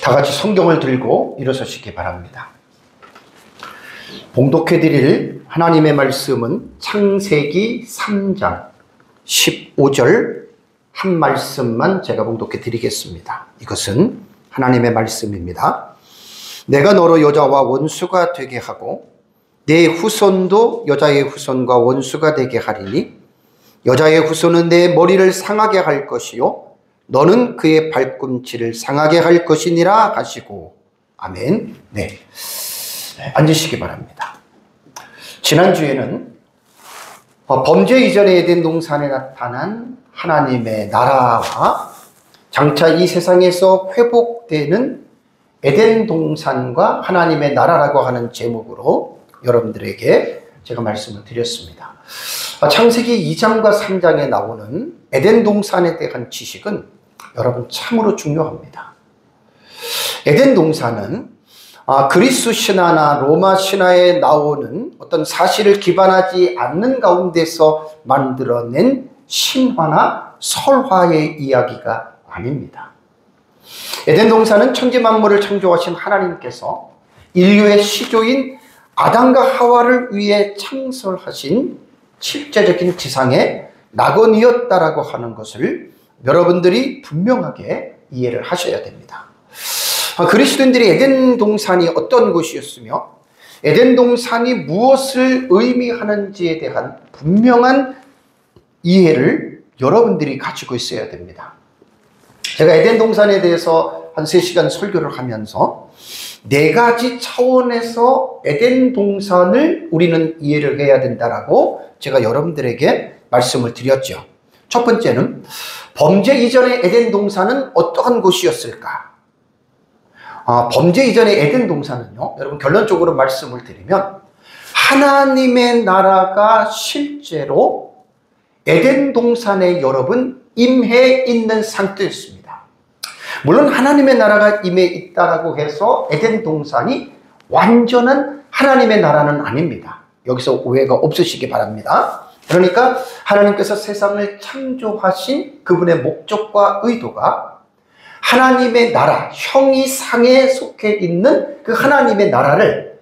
다 같이 성경을 들고 일어서시기 바랍니다. 봉독해 드릴 하나님의 말씀은 창세기 3장 15절 한 말씀만 제가 봉독해 드리겠습니다. 이것은 하나님의 말씀입니다. 내가 너로 여자와 원수가 되게 하고 내 후손도 여자의 후손과 원수가 되게 하리니 여자의 후손은 내 머리를 상하게 할 것이요 너는 그의 발꿈치를 상하게 할 것이니라 하시고. 아멘. 네, 앉으시기 바랍니다. 지난주에는 범죄 이전의 에덴 동산에 나타난 하나님의 나라와 장차 이 세상에서 회복되는 에덴 동산과 하나님의 나라라고 하는 제목으로 여러분들에게 제가 말씀을 드렸습니다. 창세기 2장과 3장에 나오는 에덴 동산에 대한 지식은 여러분 참으로 중요합니다. 에덴 동산은 그리스 신화나 로마 신화에 나오는 어떤 사실을 기반하지 않는 가운데서 만들어낸 신화나 설화의 이야기가 아닙니다. 에덴 동산은 천지 만물을 창조하신 하나님께서 인류의 시조인 아담과 하와를 위해 창설하신 실제적인 지상의 낙원이었다라고 하는 것을 여러분들이 분명하게 이해를 하셔야 됩니다. 그리스도인들이 에덴 동산이 어떤 곳이었으며 에덴 동산이 무엇을 의미하는지에 대한 분명한 이해를 여러분들이 가지고 있어야 됩니다. 제가 에덴 동산에 대해서 한 3시간 설교를 하면서 4가지 차원에서 에덴 동산을 우리는 이해를 해야 된다라고 제가 여러분들에게 말씀을 드렸죠. 첫 번째는 범죄 이전의 에덴 동산은 어떠한 곳이었을까? 범죄 이전의 에덴 동산은요, 여러분 결론적으로 말씀을 드리면 하나님의 나라가 실제로 에덴 동산에 여러분 임해 있는 상태였습니다. 물론 하나님의 나라가 임해 있다라고 해서 에덴 동산이 완전한 하나님의 나라는 아닙니다. 여기서 오해가 없으시기 바랍니다. 그러니까 하나님께서 세상을 창조하신 그분의 목적과 의도가 하나님의 나라, 형이상에 속해 있는 그 하나님의 나라를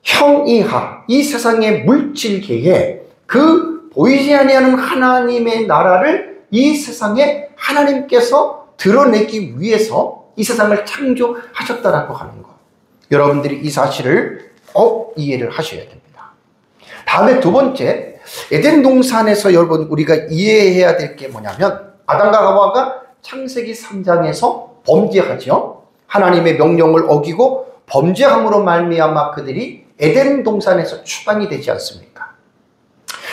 형이하, 이 세상의 물질계에 그 보이지 아니하는 하나님의 나라를 이 세상에 하나님께서 드러내기 위해서 이 세상을 창조하셨다라고 하는 것. 여러분들이 이 사실을 꼭 이해를 하셔야 됩니다. 다음에 두 번째, 에덴 동산에서 여러분 우리가 이해해야 될 게 뭐냐면 아담과 하와가 창세기 3장에서 범죄하죠. 하나님의 명령을 어기고 범죄함으로 말미암아 그들이 에덴 동산에서 추방이 되지 않습니까?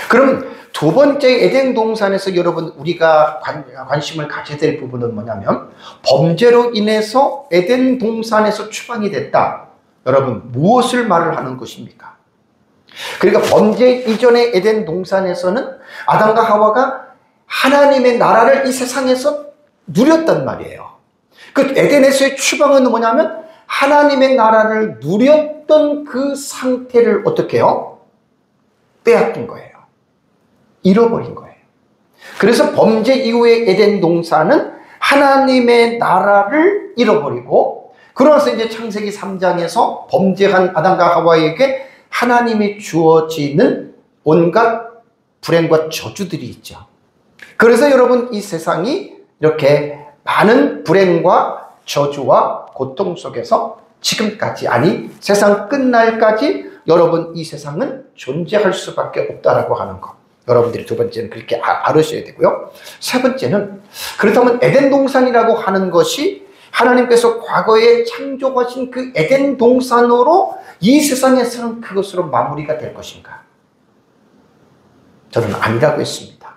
그럼 두 번째 에덴 동산에서 여러분 우리가 관심을 가져야 될 부분은 뭐냐면 범죄로 인해서 에덴 동산에서 추방이 됐다. 여러분 무엇을 말을 하는 것입니까? 그러니까 범죄 이전의 에덴 동산에서는 아담과 하와가 하나님의 나라를 이 세상에서 누렸단 말이에요. 그 에덴에서의 추방은 뭐냐면 하나님의 나라를 누렸던 그 상태를 어떻게 해요? 빼앗긴 거예요. 잃어버린 거예요. 그래서 범죄 이후의 에덴 동산은 하나님의 나라를 잃어버리고 그러면서 이제 창세기 3장에서 범죄한 아담과 하와에게 하나님이 주어지는 온갖 불행과 저주들이 있죠. 그래서 여러분 이 세상이 이렇게 많은 불행과 저주와 고통 속에서 지금까지, 아니 세상 끝날까지 여러분 이 세상은 존재할 수밖에 없다라고 하는 것. 여러분들이 두 번째는 그렇게 알으셔야 되고요. 세 번째는 그렇다면 에덴 동산이라고 하는 것이 하나님께서 과거에 창조하신 그 에덴 동산으로 이 세상에서는 그것으로 마무리가 될 것인가? 저는 아니라고 했습니다.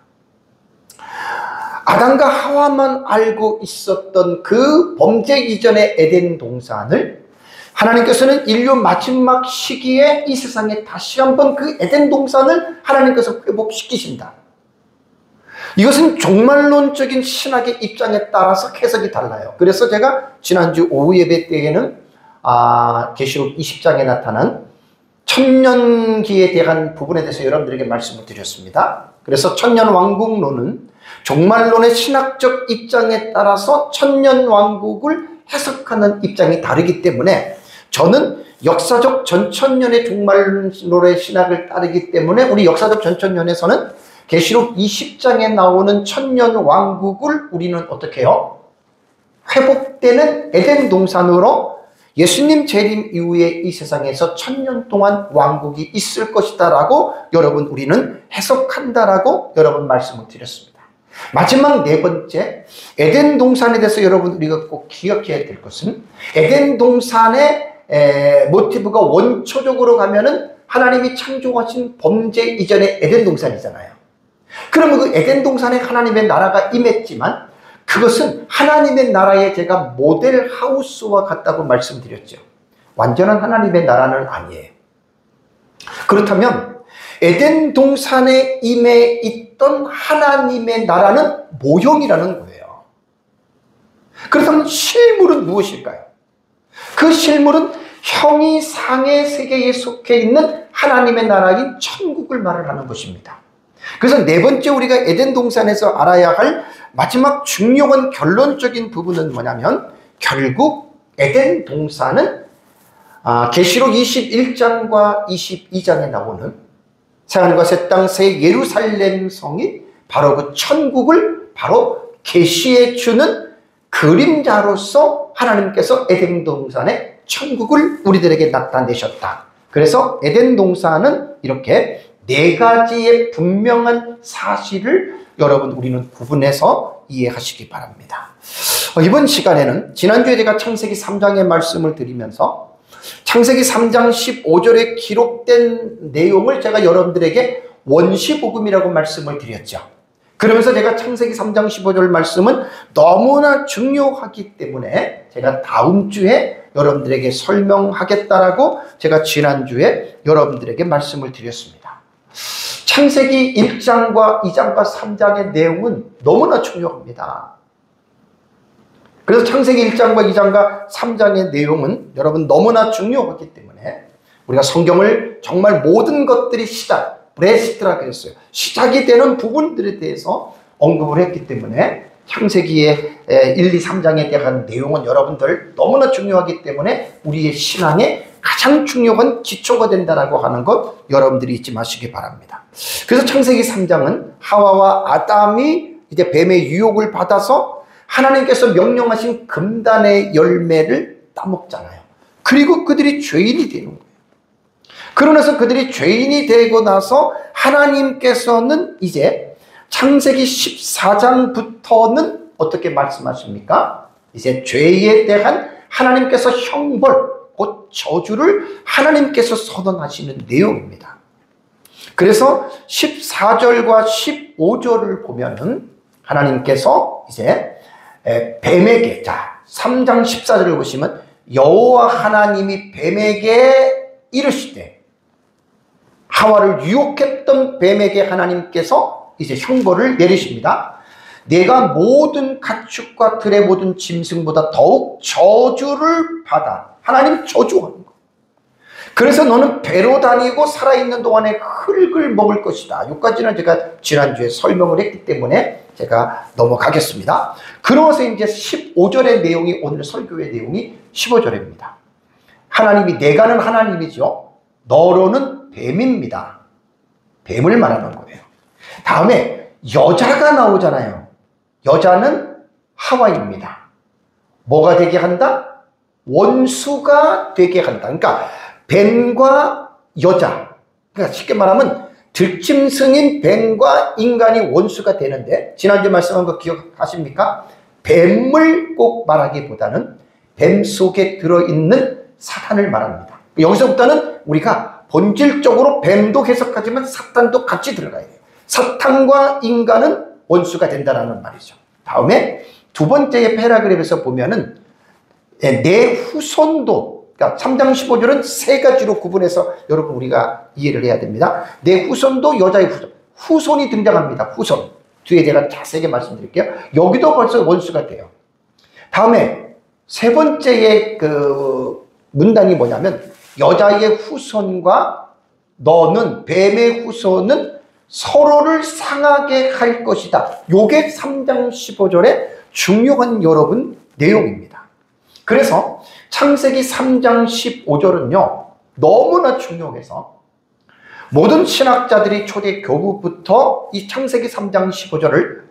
아담과 하와만 알고 있었던 그 범죄 이전의 에덴 동산을 하나님께서는 인류 마지막 시기에 이 세상에 다시 한번 그 에덴 동산을 하나님께서 회복시키신다. 이것은 종말론적인 신학의 입장에 따라서 해석이 달라요. 그래서 제가 지난주 오후 예배 때에는 계시록 20장에 나타난 천년기에 대한 부분에 대해서 여러분들에게 말씀을 드렸습니다. 그래서 천년왕국론은 종말론의 신학적 입장에 따라서 천년왕국을 해석하는 입장이 다르기 때문에 저는 역사적 전천년의 종말론의 신학을 따르기 때문에 우리 역사적 전천년에서는 계시록 20장에 나오는 천년왕국을 우리는 어떻게 해요? 회복되는 에덴 동산으로 예수님 재림 이후에 이 세상에서 1000년 동안 왕국이 있을 것이다 라고 여러분 우리는 해석한다라고 여러분 말씀을 드렸습니다. 마지막 네 번째, 에덴 동산에 대해서 여러분 우리가 꼭 기억해야 될 것은 에덴 동산의 모티브가 원초적으로 가면은 하나님이 창조하신 범죄 이전의 에덴 동산이잖아요. 그러면 그 에덴 동산에 하나님의 나라가 임했지만 그것은 하나님의 나라의 제가 모델 하우스와 같다고 말씀드렸죠. 완전한 하나님의 나라는 아니에요. 그렇다면 에덴 동산에 임해 있던 하나님의 나라는 모형이라는 거예요. 그렇다면 실물은 무엇일까요? 그 실물은 형이 상의 세계에 속해 있는 하나님의 나라인 천국을 말을 하는 것입니다. 그래서 네 번째 우리가 에덴 동산에서 알아야 할 마지막 중요한 결론적인 부분은 뭐냐면 결국 에덴 동산은 계시록 21장과 22장에 나오는 새하늘과 새 땅 새 예루살렘 성이 바로 그 천국을 바로 계시해 주는 그림자로서 하나님께서 에덴 동산의 천국을 우리들에게 나타내셨다. 그래서 에덴 동산은 이렇게 네 가지의 분명한 사실을 여러분 우리는 구분해서 이해하시기 바랍니다. 이번 시간에는 지난주에 제가 창세기 3장의 말씀을 드리면서 창세기 3장 15절에 기록된 내용을 제가 여러분들에게 원시복음이라고 말씀을 드렸죠. 그러면서 제가 창세기 3장 15절 말씀은 너무나 중요하기 때문에 제가 다음 주에 여러분들에게 설명하겠다라고 제가 지난주에 여러분들에게 말씀을 드렸습니다. 창세기 1장과 2장과 3장의 내용은 너무나 중요합니다. 그래서 창세기 1장과 2장과 3장의 내용은 여러분 너무나 중요하기 때문에 우리가 성경을 정말 모든 것들이 시작, 브레시트라고 했어요. 시작이 되는 부분들에 대해서 언급을 했기 때문에 창세기의 1, 2, 3장에 대한 내용은 여러분들 너무나 중요하기 때문에 우리의 신앙에 가장 중요한 기초가 된다라고 하는 것 여러분들이 잊지 마시기 바랍니다. 그래서 창세기 3장은 하와와 아담이 이제 뱀의 유혹을 받아서 하나님께서 명령하신 금단의 열매를 따먹잖아요. 그리고 그들이 죄인이 되는 거예요. 그러면서 그들이 죄인이 되고 나서 하나님께서는 이제 창세기 14장부터는 어떻게 말씀하십니까? 이제 죄에 대한 하나님께서 형벌, 곧 저주를 하나님께서 선언하시는 내용입니다. 그래서 14절과 15절을 보면은 하나님께서 이제 뱀에게, 자 3장 14절을 보시면 여호와 하나님이 뱀에게 이르시되, 하와를 유혹했던 뱀에게 하나님께서 이제 형벌을 내리십니다. 내가 모든 가축과 들의 모든 짐승보다 더욱 저주를 받아. 하나님 저주하는 거. 그래서 너는 배로 다니고 살아있는 동안에 흙을 먹을 것이다. 여기까지는 제가 지난주에 설명을 했기 때문에 제가 넘어가겠습니다. 그러면서 이제 15절의 내용이, 오늘 설교의 내용이 15절입니다. 하나님이, 내가는 하나님이죠. 너로는 뱀입니다. 뱀을 말하는 거예요. 다음에 여자가 나오잖아요. 여자는 하와입니다. 뭐가 되게 한다? 원수가 되게 한다. 그러니까 뱀과 여자, 그러니까 쉽게 말하면 들짐승인 뱀과 인간이 원수가 되는데, 지난주에 말씀한 거 기억하십니까? 뱀을 꼭 말하기보다는 뱀 속에 들어있는 사탄을 말합니다. 여기서부터는 우리가 본질적으로 뱀도 해석하지만 사탄도 같이 들어가야 돼요. 사탄과 인간은 원수가 된다라는 말이죠. 다음에 두 번째의 패러그래프에서 보면은 내 후손도, 그러니까 3장 15절은 세 가지로 구분해서 여러분 우리가 이해를 해야 됩니다. 내 후손도 여자의 후손, 후손이 등장합니다. 후손. 뒤에 제가 자세하게 말씀드릴게요. 여기도 벌써 원수가 돼요. 다음에 세 번째의 그 문단이 뭐냐면, 여자의 후손과 너는, 뱀의 후손은 서로를 상하게 할 것이다. 요게 3장 15절의 중요한 여러분 내용입니다. 그래서 창세기 3장 15절은요 너무나 중요해서 모든 신학자들이 초대 교부부터 이 창세기 3장 15절을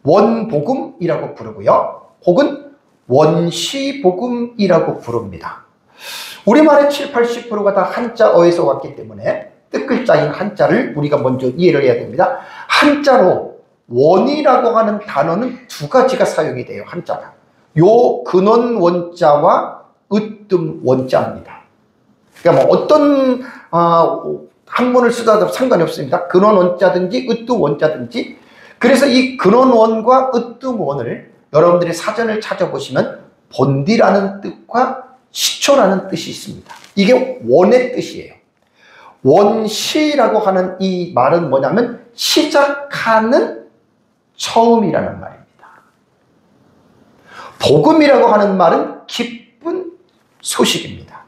원복음이라고 부르고요 혹은 원시복음이라고 부릅니다. 우리말의 70~80%가 다 한자어에서 왔기 때문에 뜻글자인 한자를 우리가 먼저 이해를 해야 됩니다. 한자로 원이라고 하는 단어는 두 가지가 사용이 돼요. 한자가. 요 근원 원자와 으뜸 원자입니다. 그러니까 뭐 어떤 학문을 쓰더라도 상관이 없습니다. 근원 원자든지 으뜸 원자든지. 그래서 이 근원 원과 으뜸 원을 여러분들이 사전을 찾아보시면 본디라는 뜻과 시초라는 뜻이 있습니다. 이게 원의 뜻이에요. 원시라고 하는 이 말은 뭐냐면 시작하는 처음이라는 말입니다. 복음이라고 하는 말은 기쁜 소식입니다.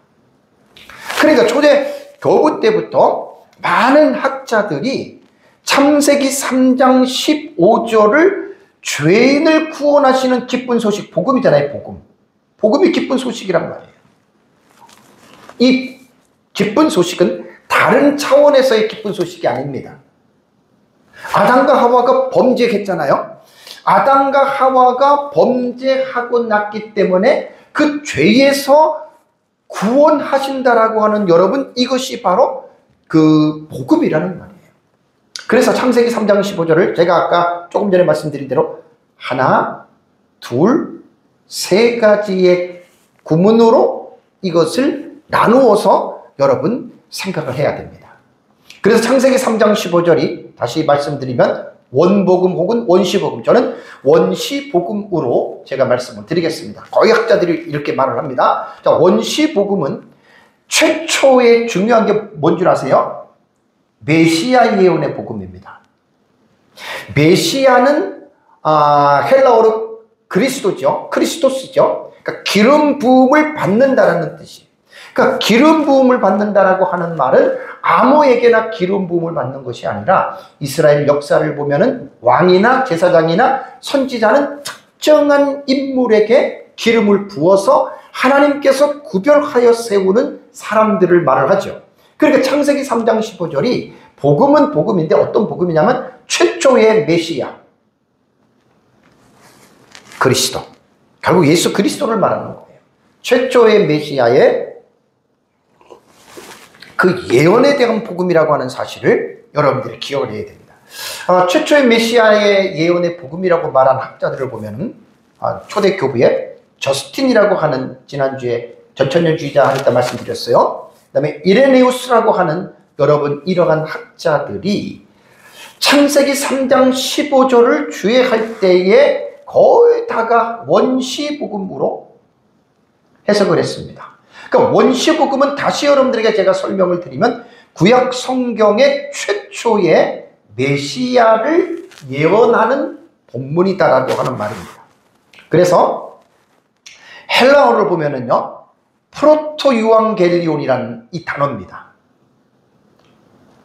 그러니까 초대 교부 때부터 많은 학자들이 창세기 3장 15절을 죄인을 구원하시는 기쁜 소식, 복음이잖아요. 복음. 복음이 기쁜 소식이란 말이에요. 이 기쁜 소식은 다른 차원에서의 기쁜 소식이 아닙니다. 아담과 하와가 범죄했잖아요. 아담과 하와가 범죄하고 났기 때문에 그 죄에서 구원하신다라고 하는 여러분, 이것이 바로 그 복음이라는 말이에요. 그래서 창세기 3장 15절을 제가 아까 조금 전에 말씀드린 대로 하나, 둘, 세 가지의 구문으로 이것을 나누어서 여러분 생각을 해야 됩니다. 그래서 창세기 3장 15절이 다시 말씀드리면 원복음 혹은 원시복음, 저는 원시복음으로 제가 말씀을 드리겠습니다. 거의 학자들이 이렇게 말을 합니다. 자, 원시복음은 최초의 중요한 게 뭔 줄 아세요? 메시아 예언의 복음입니다. 메시아는 헬라어로 그리스도죠. 크리스토스죠. 그러니까 기름 부음을 받는다라는 뜻이에요. 그러니까 기름 부음을 받는다라고 하는 말은 아무에게나 기름 부음을 받는 것이 아니라 이스라엘 역사를 보면은 왕이나 제사장이나 선지자는 특정한 인물에게 기름을 부어서 하나님께서 구별하여 세우는 사람들을 말을 하죠. 그러니까 창세기 3장 15절이 복음은 복음인데 어떤 복음이냐면 최초의 메시아 그리스도, 결국 예수 그리스도를 말하는 거예요. 최초의 메시아의 그 예언에 대한 복음이라고 하는 사실을 여러분들이 기억을 해야 됩니다. 최초의 메시아의 예언의 복음이라고 말한 학자들을 보면은 초대 교부에 저스틴이라고 하는 지난주에 전천년주의자 할 때 말씀드렸어요. 그 다음에 이레네우스라고 하는 여러분 이러한 학자들이 창세기 3장 15절을 주의할 때에 거의 다가 원시복음으로 해석을 했습니다. 그러니까 원시복음은 다시 여러분들에게 제가 설명을 드리면 구약 성경의 최초의 메시아를 예언하는 본문이다라고 하는 말입니다. 그래서 헬라어를 보면은요, 프로토 유앙겔리온이라는 이 단어입니다.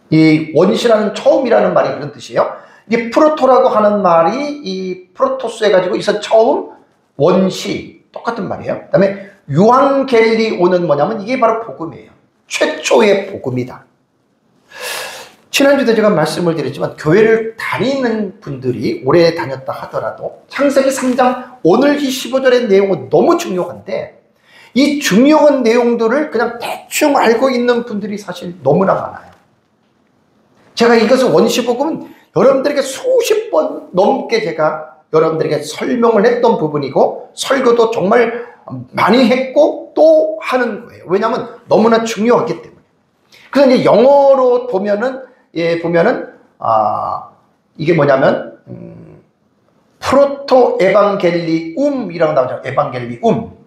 이 원시라는 처음이라는 말이 그런 뜻이에요. 이 프로토라고 하는 말이 이 프로토스 해가지고 있어 처음, 원시 똑같은 말이에요. 그 다음에 유앙겔리온은 뭐냐면 이게 바로 복음이에요. 최초의 복음이다. 지난주에 제가 말씀을 드렸지만 교회를 다니는 분들이 오래 다녔다 하더라도 창세기 3장 오늘 이 15절의 내용은 너무 중요한데 이 중요한 내용들을 그냥 대충 알고 있는 분들이 사실 너무나 많아요. 제가 이것을 원시복음은 여러분들에게 수십 번 넘게 제가 여러분들에게 설명을 했던 부분이고 설교도 정말 많이 했고 또 하는 거예요. 왜냐하면 너무나 중요하기 때문에. 그래서 이제 영어로 보면은 이게 뭐냐면 프로토 에반겔리움이라고 나오죠. 에반겔리움.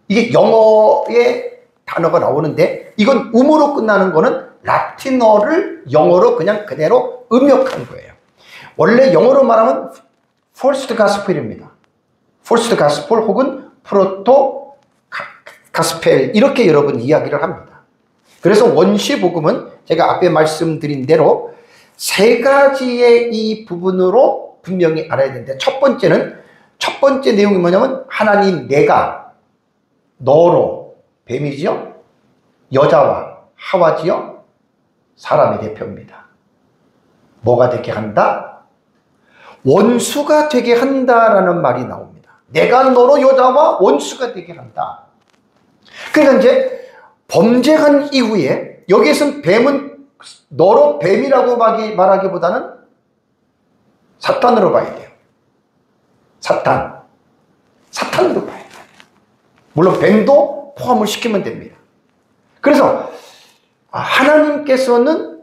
이게 영어의 단어가 나오는데 이건 음으로 끝나는 거는 라틴어를 영어로 그냥 그대로 음역한 거예요. 원래 영어로 말하면 First Gospel입니다. First Gospel 혹은 프로토 가스펠 이렇게 여러분 이야기를 합니다. 그래서 원시복음은 제가 앞에 말씀드린 대로 세 가지의 이 부분으로 분명히 알아야 되는데, 첫 번째 내용이 뭐냐면, 하나님 내가 너로, 뱀이지요? 여자와 하와지요? 사람의 대표입니다. 뭐가 되게 한다? 원수가 되게 한다라는 말이 나옵니다. 내가 너로 여자와 원수가 되게 한다. 그러니까 이제 범죄한 이후에, 여기에서는 뱀은 너로 뱀이라고 말하기보다는 사탄으로 봐야 돼요. 사탄으로 봐야 돼요. 물론 뱀도 포함을 시키면 됩니다. 그래서 하나님께서는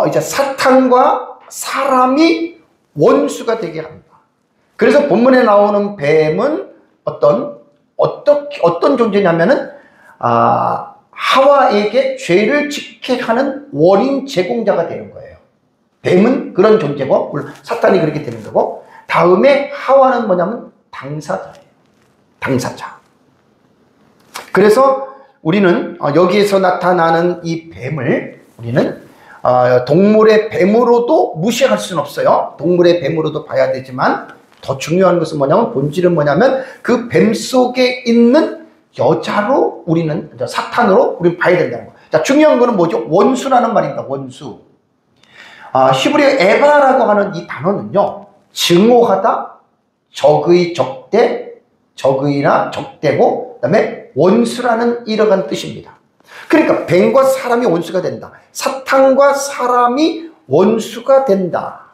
이제 사탄과 사람이 원수가 되게 한다. 그래서 본문에 나오는 뱀은 어떤 존재냐면은 하와에게 죄를 짓게 하는 원인 제공자가 되는 거예요. 뱀은 그런 존재고, 물론 사탄이 그렇게 되는 거고, 다음에 하와는 뭐냐면 당사자예요. 당사자. 그래서 우리는 여기에서 나타나는 이 뱀을 우리는 동물의 뱀으로도 무시할 수는 없어요. 동물의 뱀으로도 봐야 되지만, 더 중요한 것은 뭐냐면, 본질은 뭐냐면 그 뱀 속에 있는 여자로 우리는, 사탄으로 우리는 봐야 된다는 거. 자, 중요한 거는 뭐죠? 원수라는 말입니다. 원수. 히브리어 에바라고 하는 이 단어는요, 증오하다, 적의 적대, 적의나 적대고, 그 다음에 원수라는 이러한 뜻입니다. 그러니까 뱀과 사람이 원수가 된다. 사탄과 사람이 원수가 된다.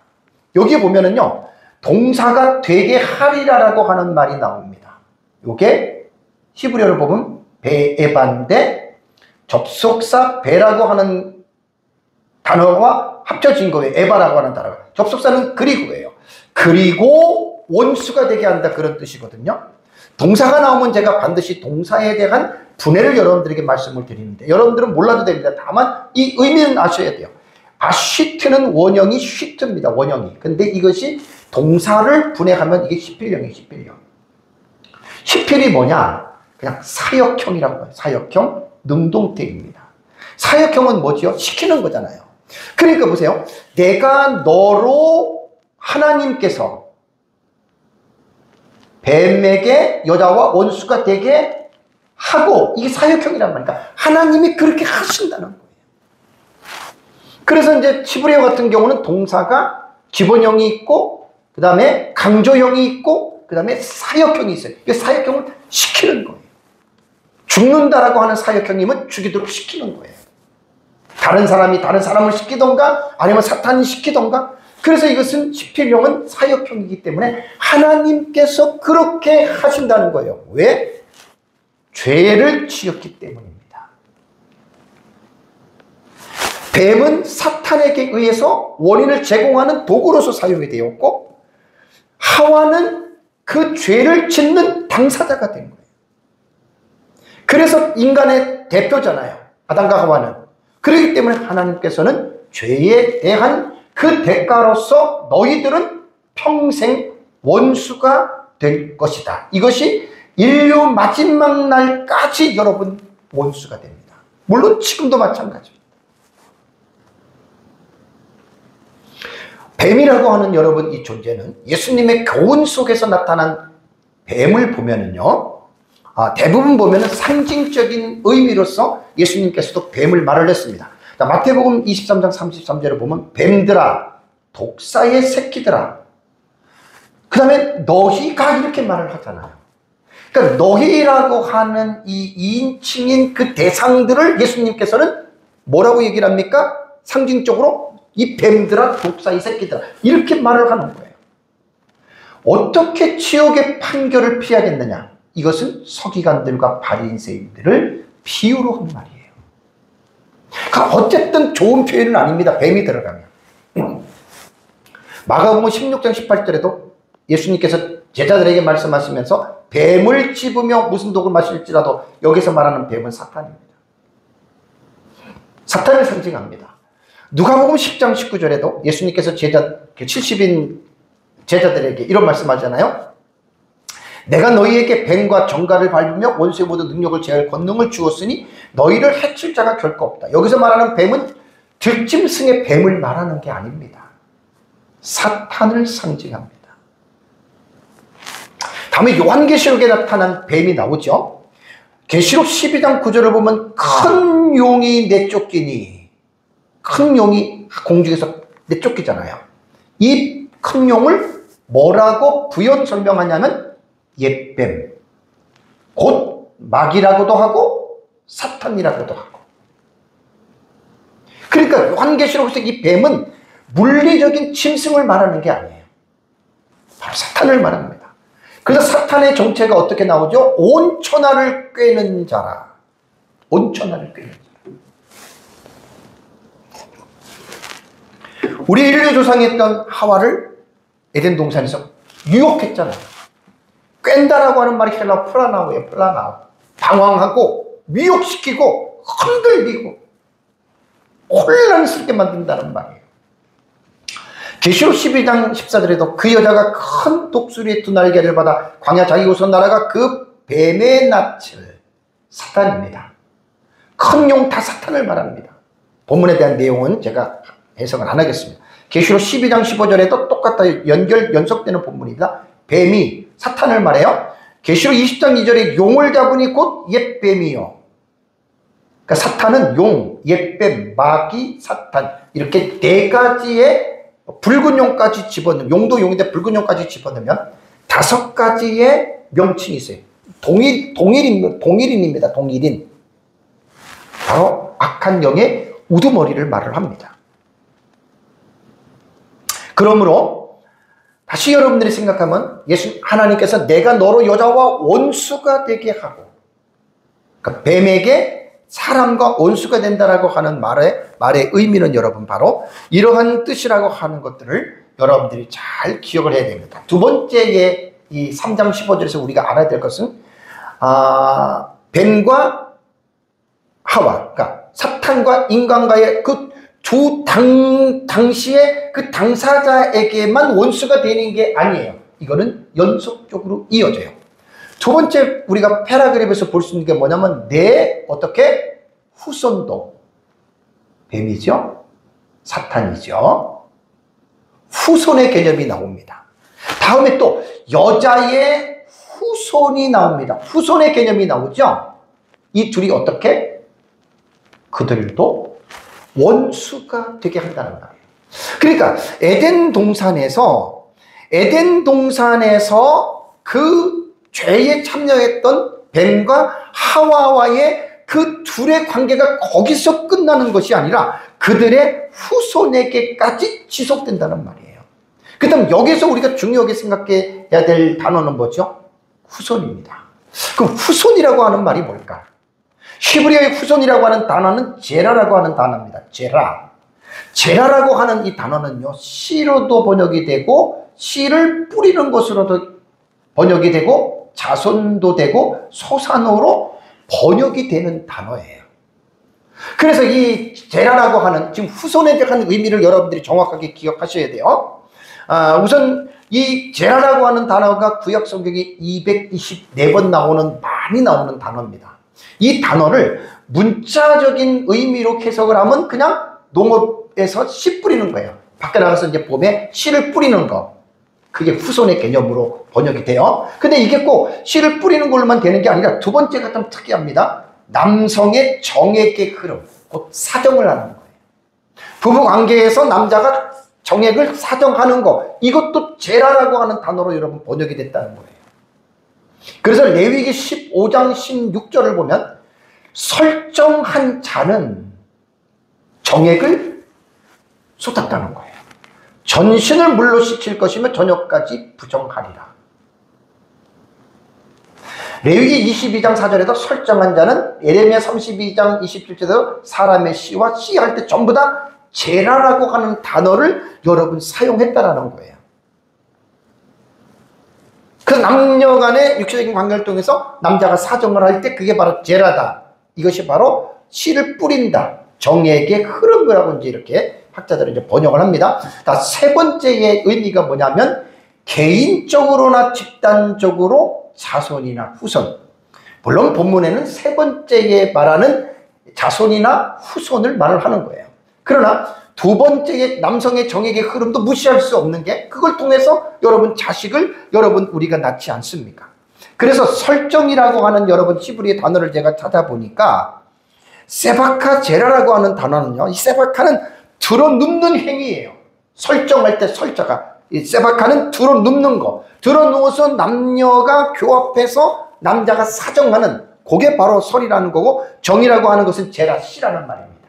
여기 보면은요, 동사가 되게 하리라라고 하는 말이 나옵니다. 요게 히브리어를 보면 베에반데 접속사 베라고 하는 단어와 합쳐진 거예요. 에바라고 하는 단어가. 접속사는 그리고예요. 그리고 원수가 되게 한다, 그런 뜻이거든요. 동사가 나오면 제가 반드시 동사에 대한 분해를 여러분들에게 말씀을 드리는데, 여러분들은 몰라도 됩니다. 다만 이 의미는 아셔야 돼요. 아쉬트는 원형이 쉬트입니다. 원형이. 근데 이것이 동사를 분해하면 이게 11형이에요. 11형. 11이 뭐냐? 그냥 사역형이라고 해요. 사역형 능동태입니다. 사역형은 뭐지요? 시키는 거잖아요. 그러니까 보세요. 내가 너로, 하나님께서 뱀에게 여자와 원수가 되게 하고, 이게 사역형이란 말이니까 하나님이 그렇게 하신다는 거예요. 그래서 이제 히브리어 같은 경우는 동사가 기본형이 있고, 그 다음에 강조형이 있고, 그 다음에 사역형이 있어요. 이게 사역형을 시키는 거예요. 죽는다라고 하는 사역형님은 죽이도록 시키는 거예요. 다른 사람이 다른 사람을 시키던가, 아니면 사탄이 시키던가. 그래서 이것은 11형은 사역형이기 때문에 하나님께서 그렇게 하신다는 거예요. 왜? 죄를 지었기 때문입니다. 뱀은 사탄에게 의해서 원인을 제공하는 도구로서 사용이 되었고, 하와는 그 죄를 짓는 당사자가 된 거예요. 그래서 인간의 대표잖아요. 아담과 하와는. 그렇기 때문에 하나님께서는 죄에 대한 그 대가로서 너희들은 평생 원수가 될 것이다. 이것이 인류 마지막 날까지 여러분 원수가 됩니다. 물론 지금도 마찬가지입니다. 뱀이라고 하는 여러분 이 존재는 예수님의 교훈 속에서 나타난 뱀을 보면은요, 대부분 보면은 상징적인 의미로서 예수님께서도 뱀을 말을 했습니다. 마태복음 23장 33절을 보면 뱀들아, 독사의 새끼들아, 그 다음에 너희가 이렇게 말을 하잖아요. 그러니까 너희라고 하는 이 2인칭인 그 대상들을 예수님께서는 뭐라고 얘기를 합니까? 상징적으로 이 뱀들아, 독사의 새끼들아, 이렇게 말을 하는 거예요. 어떻게 지옥의 판결을 피하겠느냐? 이것은 서기관들과 바리새인들을 비유로 한 말이에요. 그러니까 어쨌든 좋은 표현은 아닙니다. 뱀이 들어가면. 마가복음 16장 18절에도 예수님께서 제자들에게 말씀하시면서 뱀을 찝으며 무슨 독을 마실지라도, 여기서 말하는 뱀은 사탄입니다. 사탄을 상징합니다. 누가복음 10장 19절에도 예수님께서 70인 제자들에게 이런 말씀하잖아요. 내가 너희에게 뱀과 정갈을 밟으며 원수의 모든 능력을 제할 권능을 주었으니 너희를 해칠 자가 결코 없다. 여기서 말하는 뱀은 들짐승의 뱀을 말하는 게 아닙니다. 사탄을 상징합니다. 다음에 요한계시록에 나타난 뱀이 나오죠. 계시록 12장 9절을 보면 큰 용이 내쫓기니, 큰 용이 공중에서 내쫓기잖아요. 이 큰 용을 뭐라고 부연 설명하냐면 옛뱀, 곧 마귀라고도 하고 사탄이라고도 하고. 그러니까 요한계시록에서 이 뱀은 물리적인 짐승을 말하는 게 아니에요. 바로 사탄을 말합니다. 그래서 사탄의 정체가 어떻게 나오죠? 온 천하를 꿰는 자라. 온 천하를 꿰는 자라. 우리 인류 조상이었던 하와를 에덴 동산에서 유혹했잖아요. 꿰다라고 하는 말이 헬라어 플라나오예요. 플라나오. 방황하고 미혹시키고 흔들리고 혼란스럽게 만든다는 말이에요. 계시록 12장 14절에도 그 여자가 큰 독수리의 두 날개를 받아 광야 자기 우선 나라가 그 뱀의 낯을, 사탄입니다. 큰 용 다 사탄을 말합니다. 본문에 대한 내용은 제가 해석을 안 하겠습니다. 계시록 12장 15절에도 똑같다 연속되는 본문입니다. 뱀이 사탄을 말해요. 계시록 20장 2절에 용을 잡으니 곧 옛뱀이요. 그러니까 사탄은 용, 옛뱀, 마귀, 사탄 이렇게 네 가지의 붉은 용까지 집어넣으면, 용도 용인데 붉은 용까지 집어넣으면 5가지의 명칭이 있어요. 동일인입니다. 동일인. 바로 악한 영의 우두머리를 말을 합니다. 그러므로 다시 여러분들이 생각하면 하나님께서 내가 너로 여자와 원수가 되게 하고, 그러니까 뱀에게 사람과 원수가 된다라고 하는 말의 의미는 여러분 바로 이러한 뜻이라고 하는 것들을 여러분들이 잘 기억을 해야 됩니다. 두 번째의 이 3장 15절에서 우리가 알아야 될 것은 뱀과 하와, 그러니까 사탄과 인간과의 그 두 당시에 그 당사자에게만 원수가 되는 게 아니에요. 이거는 연속적으로 이어져요. 두 번째 우리가 패라그래프에서 볼 수 있는 게 뭐냐면 어떻게 후손도 뱀이죠. 사탄이죠. 후손의 개념이 나옵니다. 다음에 또 여자의 후손이 나옵니다. 후손의 개념이 나오죠. 이 둘이 어떻게? 그들도 원수가 되게 한다는 말이에요. 그러니까 에덴 동산에서 그 죄에 참여했던 뱀과 하와와의 그 둘의 관계가 거기서 끝나는 것이 아니라 그들의 후손에게까지 지속된다는 말이에요. 그 다음 여기서 우리가 중요하게 생각해야 될 단어는 뭐죠? 후손입니다. 그럼 후손이라고 하는 말이 뭘까? 히브리어의 후손이라고 하는 단어는 제라라고 하는 단어입니다. 제라라고 하는 이 단어는요, 씨로도 번역이 되고 씨를 뿌리는 것으로도 번역이 되고 자손도 되고 소산어로 번역이 되는 단어예요. 그래서 이 제라라고 하는 지금 후손에 대한 의미를 여러분들이 정확하게 기억하셔야 돼요. 우선 이 제라라고 하는 단어가 구약 성경에 224번 많이 나오는 단어입니다. 이 단어를 문자적인 의미로 해석을 하면 그냥 농업에서 씨 뿌리는 거예요. 밖에 나가서 이제 봄에 씨를 뿌리는 거. 그게 후손의 개념으로 번역이 돼요. 근데 이게 꼭 씨를 뿌리는 걸로만 되는 게 아니라 두 번째가 좀 특이합니다. 남성의 정액의 흐름, 곧 사정을 하는 거예요. 부부 관계에서 남자가 정액을 사정하는 거, 이것도 제라라고 하는 단어로 여러분 번역이 됐다는 거예요. 그래서 레위기 15장 16절을 보면 설정한 자는 정액을 쏟았다는 거예요. 전신을 물로 씻을 것이며 저녁까지 부정하리라. 레위기 22장 4절에도 설정한 자는, 예레미야 32장 27절에도 사람의 씨와 씨 할 때 전부 다 제라라고 하는 단어를 여러분 사용했다라는 거예요. 그 남녀 간의 육체적인 관계를 통해서 남자가 사정을 할 때 그게 바로 제라다. 이것이 바로 씨를 뿌린다. 정액의 흐름이라고 이제 이렇게 학자들은 이제 번역을 합니다. 세 번째의 의미가 뭐냐면 개인적으로나 집단적으로 자손이나 후손. 물론 본문에는 세 번째에 말하는 자손이나 후손을 말을 하는 거예요. 그러나 두 번째 남성의 정액의 흐름도 무시할 수 없는 게 그걸 통해서 여러분 자식을 여러분 우리가 낳지 않습니까? 그래서 설정이라고 하는 여러분 히브리의 단어를 제가 찾아보니까 세바카 제라라고 하는 단어는요. 이 세바카는 들어눕는 행위예요. 설정할 때 설자가. 이 세바카는 들어눕는 거. 들어누워서 남녀가 교합해서 남자가 사정하는 그게 바로 설이라는 거고 정이라고 하는 것은 제라 씨라는 말입니다.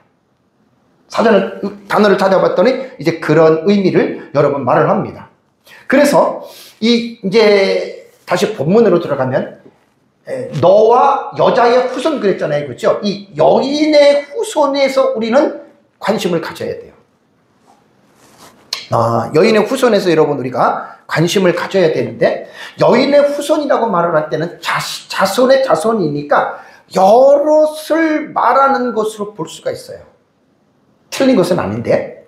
사전을 단어를 찾아봤더니 이제 그런 의미를 여러분 말을 합니다. 그래서 이제 다시 본문으로 들어가면 너와 여자의 후손 그랬잖아요. 그렇죠? 이 여인의 후손에서 우리는 관심을 가져야 돼요. 여인의 후손에서 여러분 우리가 관심을 가져야 되는데 여인의 후손이라고 말을 할 때는 자손의 자손이니까 여럿을 말하는 것으로 볼 수가 있어요. 틀린 것은 아닌데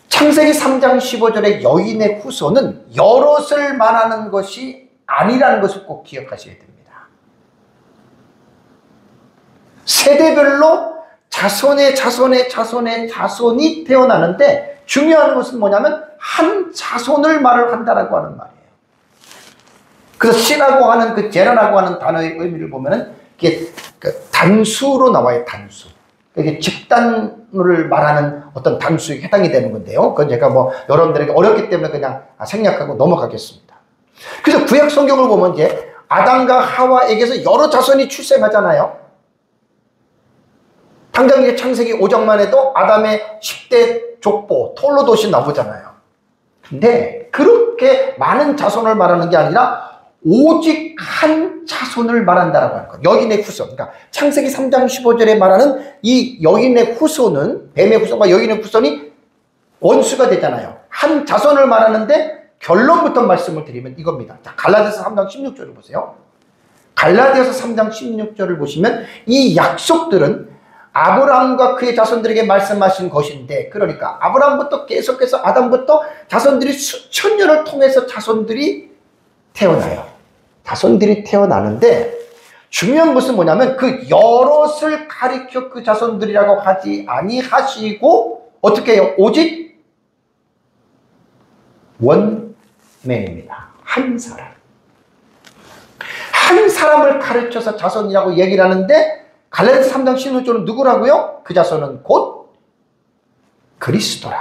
창세기 3장 15절의 여인의 후손은 여럿을 말하는 것이 아니라는 것을 꼭 기억하셔야 됩니다. 세대별로 자손의 자손의 자손의 자손이 태어나는데 중요한 것은 뭐냐면 한 자손을 말을 한다라고 하는 말이에요. 그래서 씨라고 하는 그 제라라고 하는 단어의 의미를 보면은 이게 단수로 나와요. 단수. 이게 집단을 말하는 어떤 단수에 해당이 되는 건데요. 그건 제가 뭐 여러분들에게 어렵기 때문에 그냥 생략하고 넘어가겠습니다. 그래서 구약 성경을 보면 이제 아담과 하와에게서 여러 자손이 출생하잖아요. 당장 이제 창세기 5장만 해도 아담의 10대 족보 톨로도시 나오잖아요. 근데 그렇게 많은 자손을 말하는 게 아니라 오직 한 자손을 말한다라고 하는 거예요. 여인의 후손. 그러니까 창세기 3장 15절에 말하는 이 여인의 후손은 뱀의 후손과 여인의 후손이 원수가 되잖아요. 한 자손을 말하는데 결론부터 말씀을 드리면 이겁니다. 자, 갈라디아서 3장 16절을 보세요. 갈라디아서 3장 16절을 보시면 이 약속들은 아브라함과 그의 자손들에게 말씀하신 것인데, 그러니까 아브라함부터 계속해서 아담부터 자손들이 수천 년을 통해서 자손들이 태어나요. 자손들이 태어나는데 중요한 것은 뭐냐면 그 여럿을 가리켜 그 자손들이라고 하지 아니하시고 어떻게 해요? 오직 원맨입니다. 한 사람. 한 사람을 가르쳐서 자손이라고 얘기를 하는데 갈라디아서 3장 16절은 누구라고요? 그 자손은 곧 그리스도라.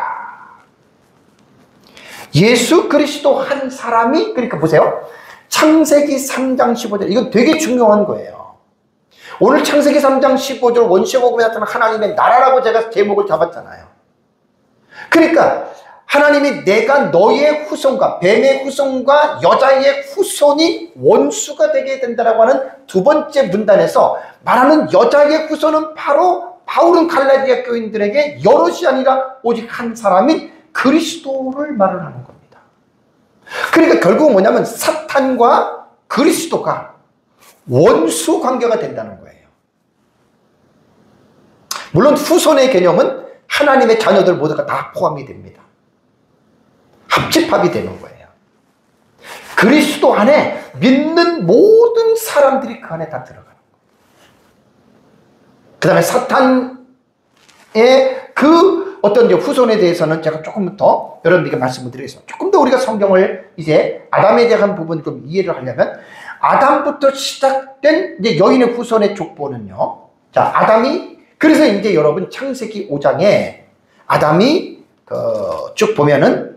예수 그리스도 한 사람이, 그러니까 보세요. 창세기 3장 15절, 이건 되게 중요한 거예요. 오늘 창세기 3장 15절 원시복음에 나타난 하나님의 나라라고 제가 제목을 잡았잖아요. 그러니까 하나님이 내가 너의 후손과 뱀의 후손과 여자의 후손이 원수가 되게 된다라고 하는 두 번째 문단에서 말하는 여자의 후손은 바로 바울은 갈라디아 교인들에게 여럿이 아니라 오직 한 사람인 그리스도를 말을 하는 겁니다. 그러니까 결국은 뭐냐면 사탄과 그리스도가 원수 관계가 된다는 거예요. 물론 후손의 개념은 하나님의 자녀들 모두가 다 포함이 됩니다. 합집합이 되는 거예요. 그리스도 안에 믿는 모든 사람들이 그 안에 다 들어가는 거예요. 그 다음에 사탄의 그 어떤 이제 후손에 대해서는 제가 조금 더 여러분들에게 말씀을 드리겠습니다. 조금 더 우리가 성경을 이제 아담에 대한 부분을 좀 이해를 하려면 아담부터 시작된 이제 여인의 후손의 족보는요. 자, 아담이, 그래서 이제 여러분 창세기 5장에 아담이 쭉 보면은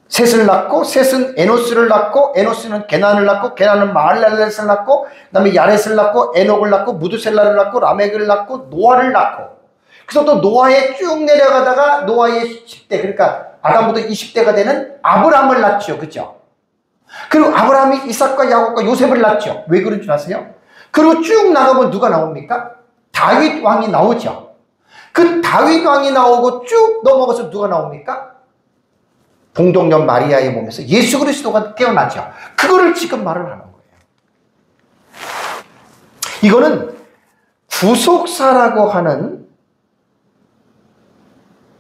셋을 낳고 셋은 에노스를 낳고 에노스는 게난을 낳고 게난은 마할랄렛을 낳고 그다음에 야렛을 낳고 에녹을 낳고 무두셀라를 낳고 라멕을 낳고 노아를 낳고, 그래서 또 노아에 쭉 내려가다가 노아의 10대, 그러니까 아담부터 20대가 되는 아브라함을 낳죠. 그죠? 그리고 아브라함이 이삭과 야곱과 요셉을 낳죠. 왜 그런 줄 아세요? 그리고 쭉 나가면 누가 나옵니까? 다윗 왕이 나오죠. 그 다윗 왕이 나오고 쭉 넘어가서 누가 나옵니까? 동정녀 마리아의 몸에서 예수 그리스도가 태어나죠. 그거를 지금 말을 하는 거예요. 이거는 구속사라고 하는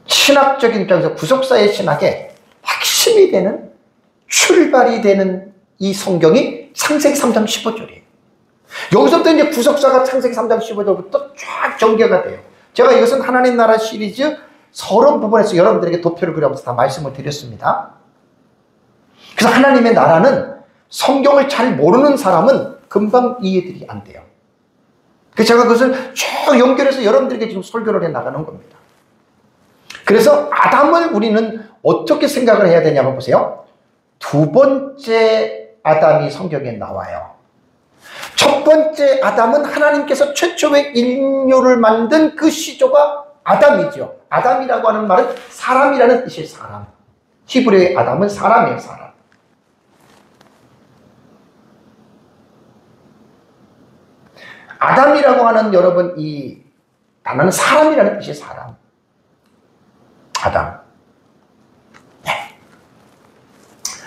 신학적인 입장에서 구속사의 신학의 핵심이 되는, 출발이 되는 이 성경이 창세기 3장 15절이에요. 여기서부터 이제 구속사가 창세기 3장 15절부터 쫙 전개가 돼요. 제가 이것은 하나님 나라 시리즈 서론 부분에서 여러분들에게 도표를 그려서 다 말씀을 드렸습니다. 그래서 하나님의 나라는 성경을 잘 모르는 사람은 금방 이해들이 안 돼요. 그래서 제가 그것을 쭉 연결해서 여러분들에게 지금 설교를 해 나가는 겁니다. 그래서 아담을 우리는 어떻게 생각을 해야 되냐면 보세요. 두 번째 아담이 성경에 나와요. 첫 번째 아담은 하나님께서 최초의 인류를 만든 그 시조가 아담이죠. 아담이라고 하는 말은 사람이라는 뜻이에요. 사람. 히브리어의 아담은 사람이에요. 사람. 아담이라고 하는 여러분 이 단어는 사람이라는 뜻이에요. 사람. 아담. 네.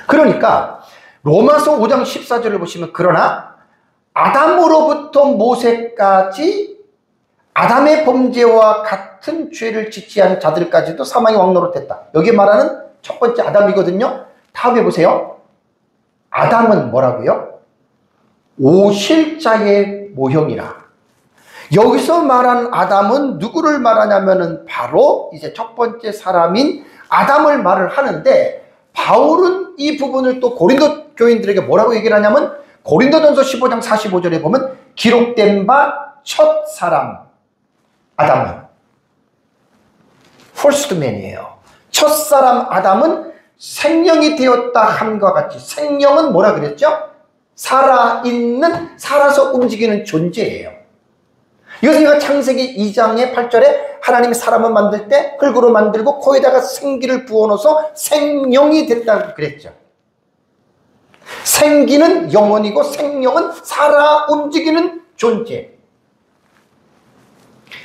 그러니까 로마서 5장 14절을 보시면 그러나 아담으로부터 모세까지 아담의 범죄와 같은 죄를 짓지 않은 자들까지도 사망의 왕노로 됐다. 여기 말하는 첫 번째 아담이거든요. 다음에 보세요. 아담은 뭐라고요? 오실자의 모형이라. 여기서 말한 아담은 누구를 말하냐면은 바로 이제 첫 번째 사람인 아담을 말을 하는데 바울은 이 부분을 또 고린도 교인들에게 뭐라고 얘기를 하냐면 고린도전서 15장 45절에 보면 기록된 바 첫 사람 아담은 first man이에요. 첫 사람 아담은 생명이 되었다 함과 같이 생명은 뭐라 그랬죠? 살아있는, 살아서 움직이는 존재예요. 이것은 제가 창세기 2장의 8절에 하나님이 사람을 만들 때 흙으로 만들고 코에다가 생기를 부어넣어서 생명이 됐다고 그랬죠. 생기는 영혼이고 생명은 살아 움직이는 존재.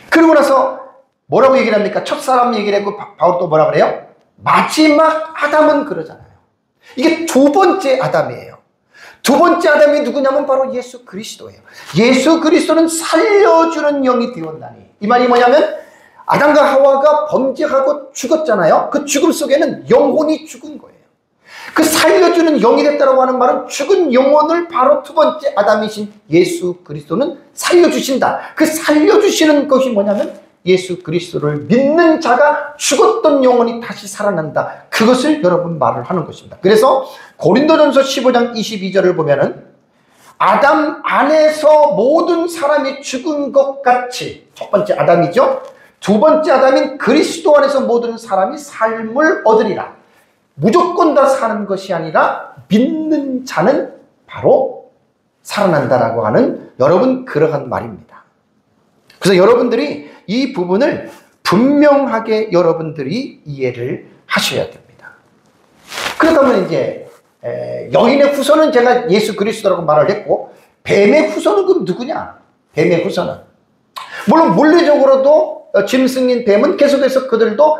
그러고 나서 뭐라고 얘기를 합니까? 첫사람 얘기를 했고 바울 또 뭐라 그래요? 마지막 아담은 그러잖아요. 이게 두 번째 아담이에요. 두 번째 아담이 누구냐면 바로 예수 그리스도예요. 예수 그리스도는 살려주는 영이 되었나니. 이 말이 뭐냐면 아담과 하와가 범죄하고 죽었잖아요. 그 죽음 속에는 영혼이 죽은 거예요. 그 살려주는 영이 됐다고 하는 말은 죽은 영혼을 바로 두 번째 아담이신 예수 그리스도는 살려주신다. 그 살려주시는 것이 뭐냐면 예수 그리스도를 믿는 자가 죽었던 영혼이 다시 살아난다. 그것을 여러분 말을 하는 것입니다. 그래서 고린도전서 15장 22절을 보면은 아담 안에서 모든 사람이 죽은 것 같이 첫 번째 아담이죠. 두 번째 아담인 그리스도 안에서 모든 사람이 삶을 얻으리라. 무조건 다 사는 것이 아니라 믿는 자는 바로 살아난다라고 하는 여러분 그러한 말입니다. 그래서 여러분들이 이 부분을 분명하게 여러분들이 이해를 하셔야 됩니다. 그렇다면 이제 여인의 후손은 제가 예수 그리스도라고 말을 했고 뱀의 후손은 그럼 누구냐? 뱀의 후손은 물론 물리적으로도 짐승인 뱀은 계속해서 그들도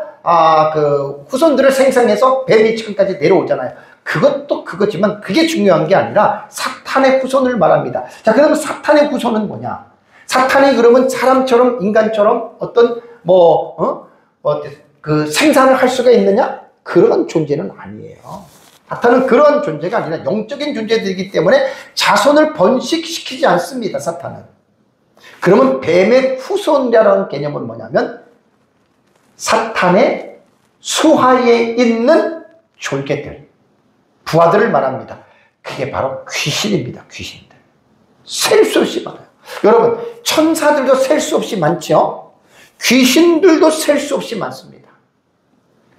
그 후손들을 생성해서 뱀이 지금까지 내려오잖아요. 그것도 그거지만 그게 중요한 게 아니라 사탄의 후손을 말합니다. 자, 그러면 사탄의 후손은 뭐냐? 사탄이 그러면 사람처럼 인간처럼 어떤 그 생산을 할 수가 있느냐? 그런 존재는 아니에요. 사탄은 그런 존재가 아니라 영적인 존재들이기 때문에 자손을 번식시키지 않습니다. 사탄은. 그러면 뱀의 후손이라는 개념은 뭐냐면 사탄의 수하에 있는 졸개들, 부하들을 말합니다. 그게 바로 귀신입니다. 귀신들. 셀 수 없이 많아요. 여러분, 천사들도 셀 수 없이 많죠? 귀신들도 셀 수 없이 많습니다.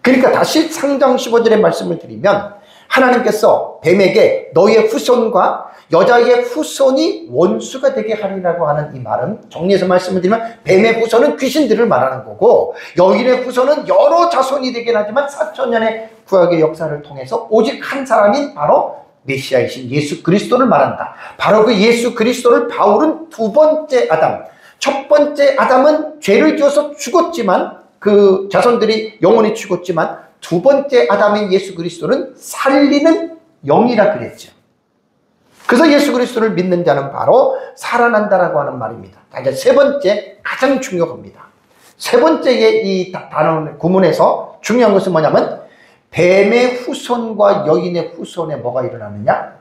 그러니까 다시 상장 15절의 말씀을 드리면 하나님께서 뱀에게 너의 후손과 여자의 후손이 원수가 되게 하리라고 하는 이 말은 정리해서 말씀을 드리면 뱀의 후손은 귀신들을 말하는 거고 여인의 후손은 여러 자손이 되긴 하지만 4000년의 구약의 역사를 통해서 오직 한 사람인 바로 메시아이신 예수 그리스도를 말한다. 바로 그 예수 그리스도를 바울은 두 번째 아담, 첫 번째 아담은 죄를 지어서 죽었지만 그 자손들이 영원히 죽었지만 두 번째 아담인 예수 그리스도는 살리는 영이라 그랬죠. 그래서 예수 그리스도를 믿는 자는 바로 살아난다라고 하는 말입니다. 이제 세 번째 가장 중요합니다. 세 번째의 이 단어 구문에서 중요한 것은 뭐냐면 뱀의 후손과 여인의 후손에 뭐가 일어나느냐?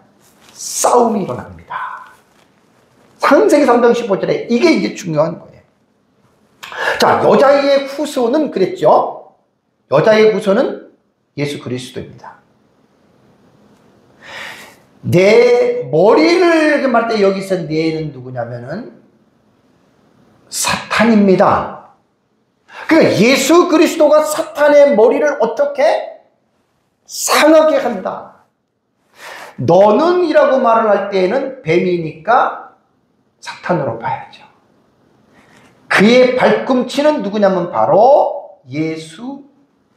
싸움이 일어납니다. 창세기 3장 15절에 이게 이제 중요한 거예요. 자, 여자의 후손은 그랬죠. 여자의 후손은 예수 그리스도입니다. 내 머리를 말할 때 여기서 내는 누구냐면은 사탄입니다. 그러니까 예수 그리스도가 사탄의 머리를 어떻게 상하게 한다. 너는 이라고 말을 할 때에는 뱀이니까 사탄으로 봐야죠. 그의 발꿈치는 누구냐면 바로 예수,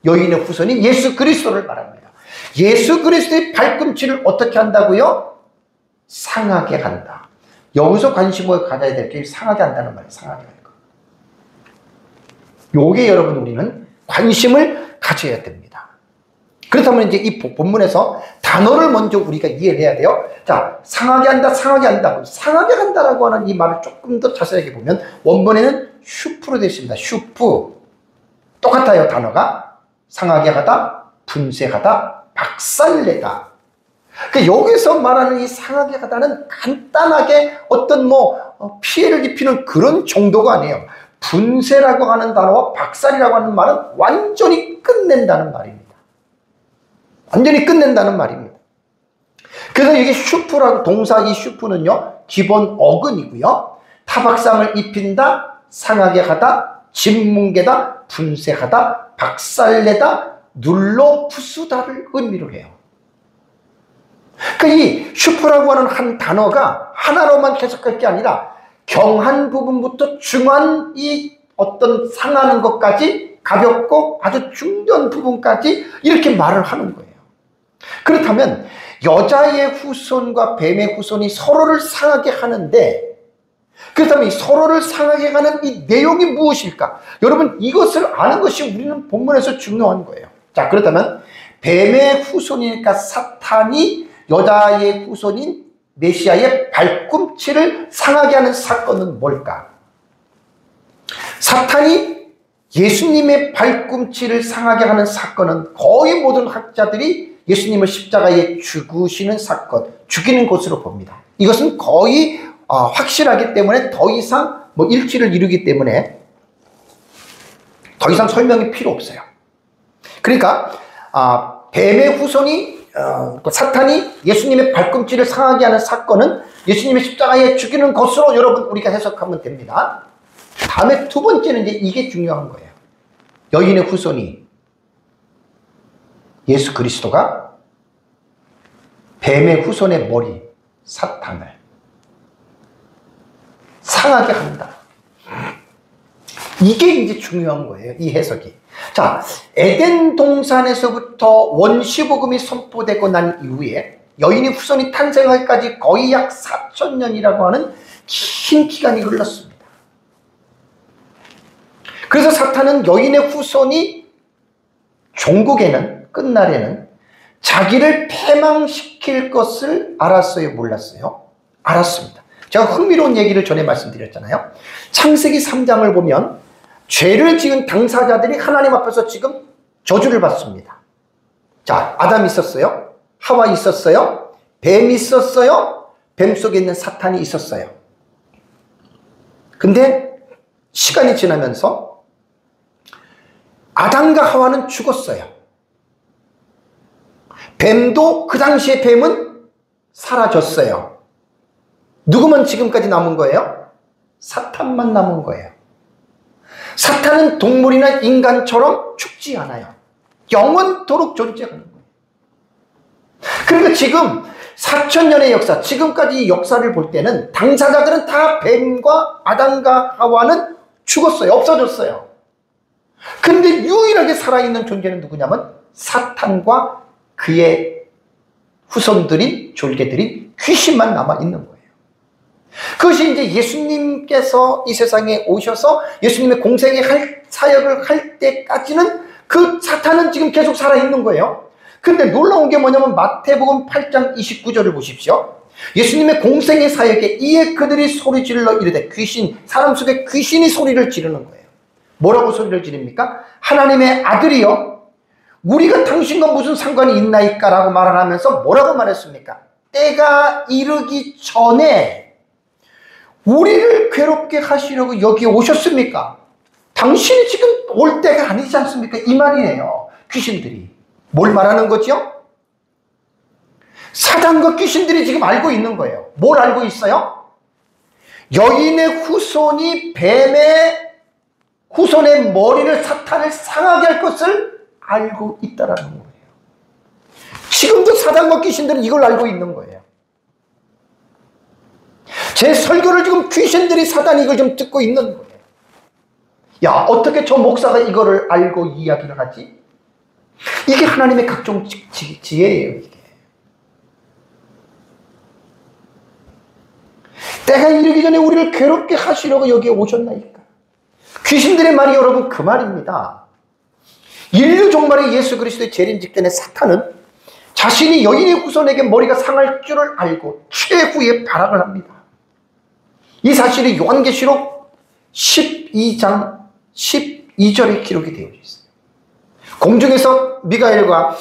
여인의 후손인 예수 그리스도를 말합니다. 예수 그리스도의 발꿈치를 어떻게 한다고요? 상하게 한다. 여기서 관심을 가져야 될 게 상하게 한다는 말이에요. 상하게 하는 거. 요게 여러분 우리는 관심을 가져야 됩니다. 그렇다면 이제 이 본문에서 단어를 먼저 우리가 이해를 해야 돼요. 자, 상하게 한다, 상하게 한다. 상하게 한다라고 하는 이 말을 조금 더 자세하게 보면 원문에는 슈프로 되어 있습니다. 슈프. 똑같아요, 단어가. 상하게 하다, 분쇄하다, 박살내다. 여기서 말하는 이 상하게 하다는 간단하게 어떤 피해를 입히는 그런 정도가 아니에요. 분쇄라고 하는 단어와 박살이라고 하는 말은 완전히 끝낸다는 말입니다. 완전히 끝낸다는 말입니다. 그래서 이게 슈프라고, 동사 이 슈프는요, 기본 어근이고요. 타박상을 입힌다, 상하게 하다, 짓뭉개다, 분쇄하다, 박살내다, 눌러 부수다를 의미로 해요. 그러니까 이 슈프라고 하는 한 단어가 하나로만 해석할 게 아니라 경한 부분부터 중한 이 어떤 상하는 것까지 가볍고 아주 중요한 부분까지 이렇게 말을 하는 거예요. 그렇다면 여자의 후손과 뱀의 후손이 서로를 상하게 하는데, 그렇다면 이 서로를 상하게 하는 이 내용이 무엇일까? 여러분 이것을 아는 것이 우리는 본문에서 중요한 거예요. 자, 그렇다면 뱀의 후손이니까 사탄이 여자의 후손인 메시아의 발꿈치를 상하게 하는 사건은 뭘까? 사탄이 예수님의 발꿈치를 상하게 하는 사건은 거의 모든 학자들이 예수님을 십자가에 죽으시는 사건, 죽이는 것으로 봅니다. 이것은 거의 확실하기 때문에 더 이상 일치를 이루기 때문에 더 이상 설명이 필요 없어요. 그러니까 뱀의 후손이 사탄이 예수님의 발꿈치를 상하게 하는 사건은 예수님의 십자가에 죽이는 것으로 여러분 우리가 해석하면 됩니다. 다음에 두 번째는 이제 이게 중요한 거예요. 여인의 후손이 예수 그리스도가 뱀의 후손의 머리 사탄을 상하게 한다. 이게 이제 중요한 거예요. 이 해석이. 자, 에덴 동산에서부터 원시복음이 선포되고 난 이후에 여인의 후손이 탄생하기까지 거의 약 4,000년이라고 하는 긴 기간이 흘렀습니다. 그래서 사탄은 여인의 후손이 종국에는, 끝날에는 자기를 패망시킬 것을 알았어요, 몰랐어요? 알았습니다. 제가 흥미로운 얘기를 전에 말씀드렸잖아요. 창세기 3장을 보면 죄를 지은 당사자들이 하나님 앞에서 지금 저주를 받습니다. 자, 아담 있었어요. 하와 있었어요. 뱀 있었어요. 뱀 속에 있는 사탄이 있었어요. 근데 시간이 지나면서 아담과 하와는 죽었어요. 뱀도 그 당시에 뱀은 사라졌어요. 누구만 지금까지 남은 거예요? 사탄만 남은 거예요. 사탄은 동물이나 인간처럼 죽지 않아요. 영원토록 존재하는 거예요. 그러니까 지금 4,000년의 역사, 지금까지 이 역사를 볼 때는 당사자들은 다 뱀과 아담과 하와는 죽었어요. 없어졌어요. 근데 유일하게 살아있는 존재는 누구냐면 사탄과 그의 후손들인 졸개들인 귀신만 남아있는 거예요. 그것이 이제 예수님께서 이 세상에 오셔서 예수님의 공생의 사역을 할 때까지는 그 사탄은 지금 계속 살아있는 거예요. 근데 놀라운 게 뭐냐면 마태복음 8장 29절을 보십시오. 예수님의 공생의 사역에 이에 그들이 소리 질러 이르되 귀신, 사람 속에 귀신이 소리를 지르는 거예요. 뭐라고 소리를 지릅니까? 하나님의 아들이여, 우리가 당신과 무슨 상관이 있나이까? 라고 말을 하면서 뭐라고 말했습니까? 때가 이르기 전에 우리를 괴롭게 하시려고 여기에 오셨습니까? 당신이 지금 올 때가 아니지 않습니까? 이 말이에요. 귀신들이. 뭘 말하는 거죠? 사단과 귀신들이 지금 알고 있는 거예요. 뭘 알고 있어요? 여인의 후손이 뱀의 후손의 머리를 사탄을 상하게 할 것을 알고 있다라는 거예요. 지금도 사단과 귀신들은 이걸 알고 있는 거예요. 제 설교를 지금 귀신들이 사단이 이걸 좀 듣고 있는 거예요. 야, 어떻게 저 목사가 이거를 알고 이야기를 하지? 이게 하나님의 각종 지혜예요, 이게. 때가 이르기 전에 우리를 괴롭게 하시려고 여기에 오셨나이까? 귀신들의 말이 여러분 그 말입니다. 인류 종말의 예수 그리스도의 재림 직전에 사탄은 자신이 여인의 후손에게 머리가 상할 줄을 알고 최후의 발악을 합니다. 이 사실이 요한계시록 12장 12절에 기록이 되어 있어요. 공중에서 미가엘과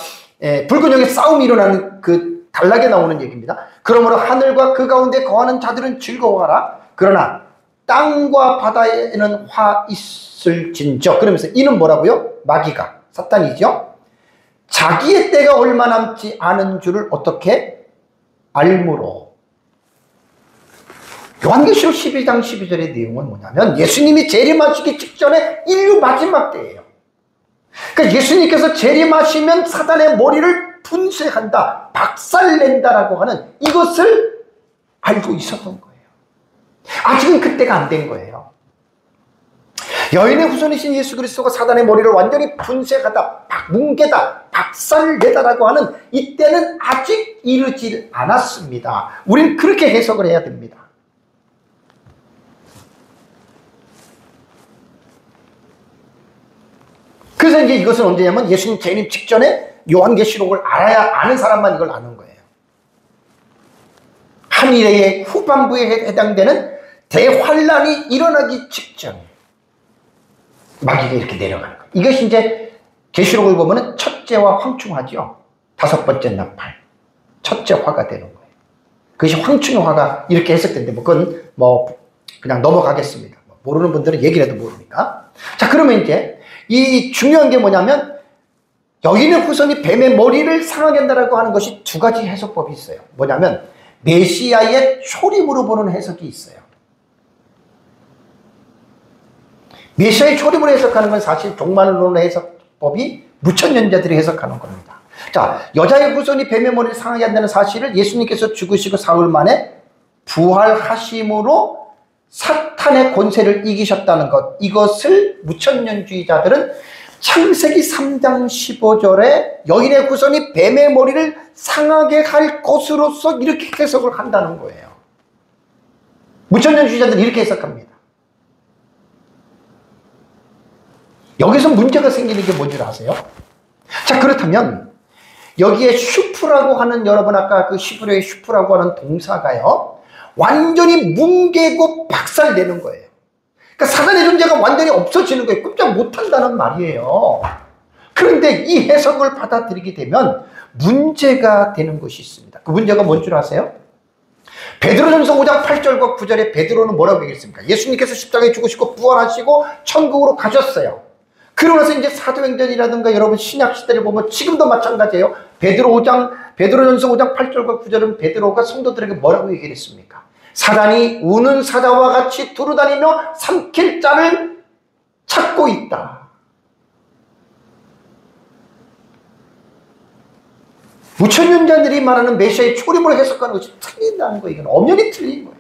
붉은 영의 싸움이 일어나는 그 단락에 나오는 얘기입니다. 그러므로 하늘과 그 가운데 거하는 자들은 즐거워하라. 그러나 땅과 바다에는 화 있을진저. 그러면서 이는 뭐라고요? 마귀가, 사탄이죠. 자기의 때가 얼마 남지 않은 줄을 어떻게 알므로. 요한계시록 12장 12절의 내용은 뭐냐면 예수님이 재림하시기 직전에 인류 마지막 때예요. 그러니까 예수님께서 재림하시면 사단의 머리를 분쇄한다, 박살낸다라고 하는 이것을 알고 있었던 거예요. 아직은 그때가 안 된 거예요. 여인의 후손이신 예수 그리스도가 사단의 머리를 완전히 분쇄하다, 뭉개다, 박살내다라고 하는 이때는 아직 이르질 않았습니다. 우린 그렇게 해석을 해야 됩니다. 그래서 이제 이것은 언제냐면 예수님 재림 직전에 요한계시록을 알아야 아는 사람만 이걸 아는 거예요. 한 일의 후반부에 해당되는 대환란이 일어나기 직전 마귀가 이렇게 내려가는 거예요. 이것이 이제 계시록을 보면 첫째와 황충화죠. 다섯 번째 나팔. 첫째 화가 되는 거예요. 그것이 황충의 화가 이렇게 해석되는데 그건 그냥 넘어가겠습니다. 모르는 분들은 얘기를 해도 모르니까. 자, 그러면 이제 이 중요한 게 뭐냐면 여인의 후손이 뱀의 머리를 상하게 한다라고 하는 것이 두 가지 해석법이 있어요. 뭐냐면 메시아의 초림으로 보는 해석이 있어요. 메시아의 초림으로 해석하는 건 사실 종말론의 해석법이 무천년자들이 해석하는 겁니다. 자, 여자의 후손이 뱀의 머리를 상하게 한다는 사실을 예수님께서 죽으시고 사흘 만에 부활하심으로 사탄의 권세를 이기셨다는 것, 이것을 무천년주의자들은 창세기 3장 15절에 여인의 후손이 뱀의 머리를 상하게 할 것으로서 이렇게 해석을 한다는 거예요. 무천년주의자들은 이렇게 해석합니다. 여기서 문제가 생기는 게 뭔지 아세요? 자, 그렇다면 여기에 슈프라고 하는, 여러분 아까 그 히브리어의 슈프라고 하는 동사가요, 완전히 뭉개고 박살내는 거예요. 그러니까 사단의 존재가 완전히 없어지는 거예요. 꼼짝 못한다는 말이에요. 그런데 이 해석을 받아들이게 되면 문제가 되는 것이 있습니다. 그 문제가 뭔 줄 아세요? 베드로전서 5장 8절과 9절에 베드로는 뭐라고 얘기했습니까? 예수님께서 십자가에 죽으시고 부활하시고 천국으로 가셨어요. 그러고 나서 이제 사도행전이라든가 여러분 신약시대를 보면 지금도 마찬가지예요. 베드로전서 5장 8절과 9절은 베드로가 성도들에게 뭐라고 얘기를 했습니까? 사단이 우는 사자와 같이 두루다니며 삼킬 자를 찾고 있다. 무천년자들이 말하는 메시아의 초림으로 해석하는 것이 틀린다는 거예요. 이건 엄연히 틀린 거예요.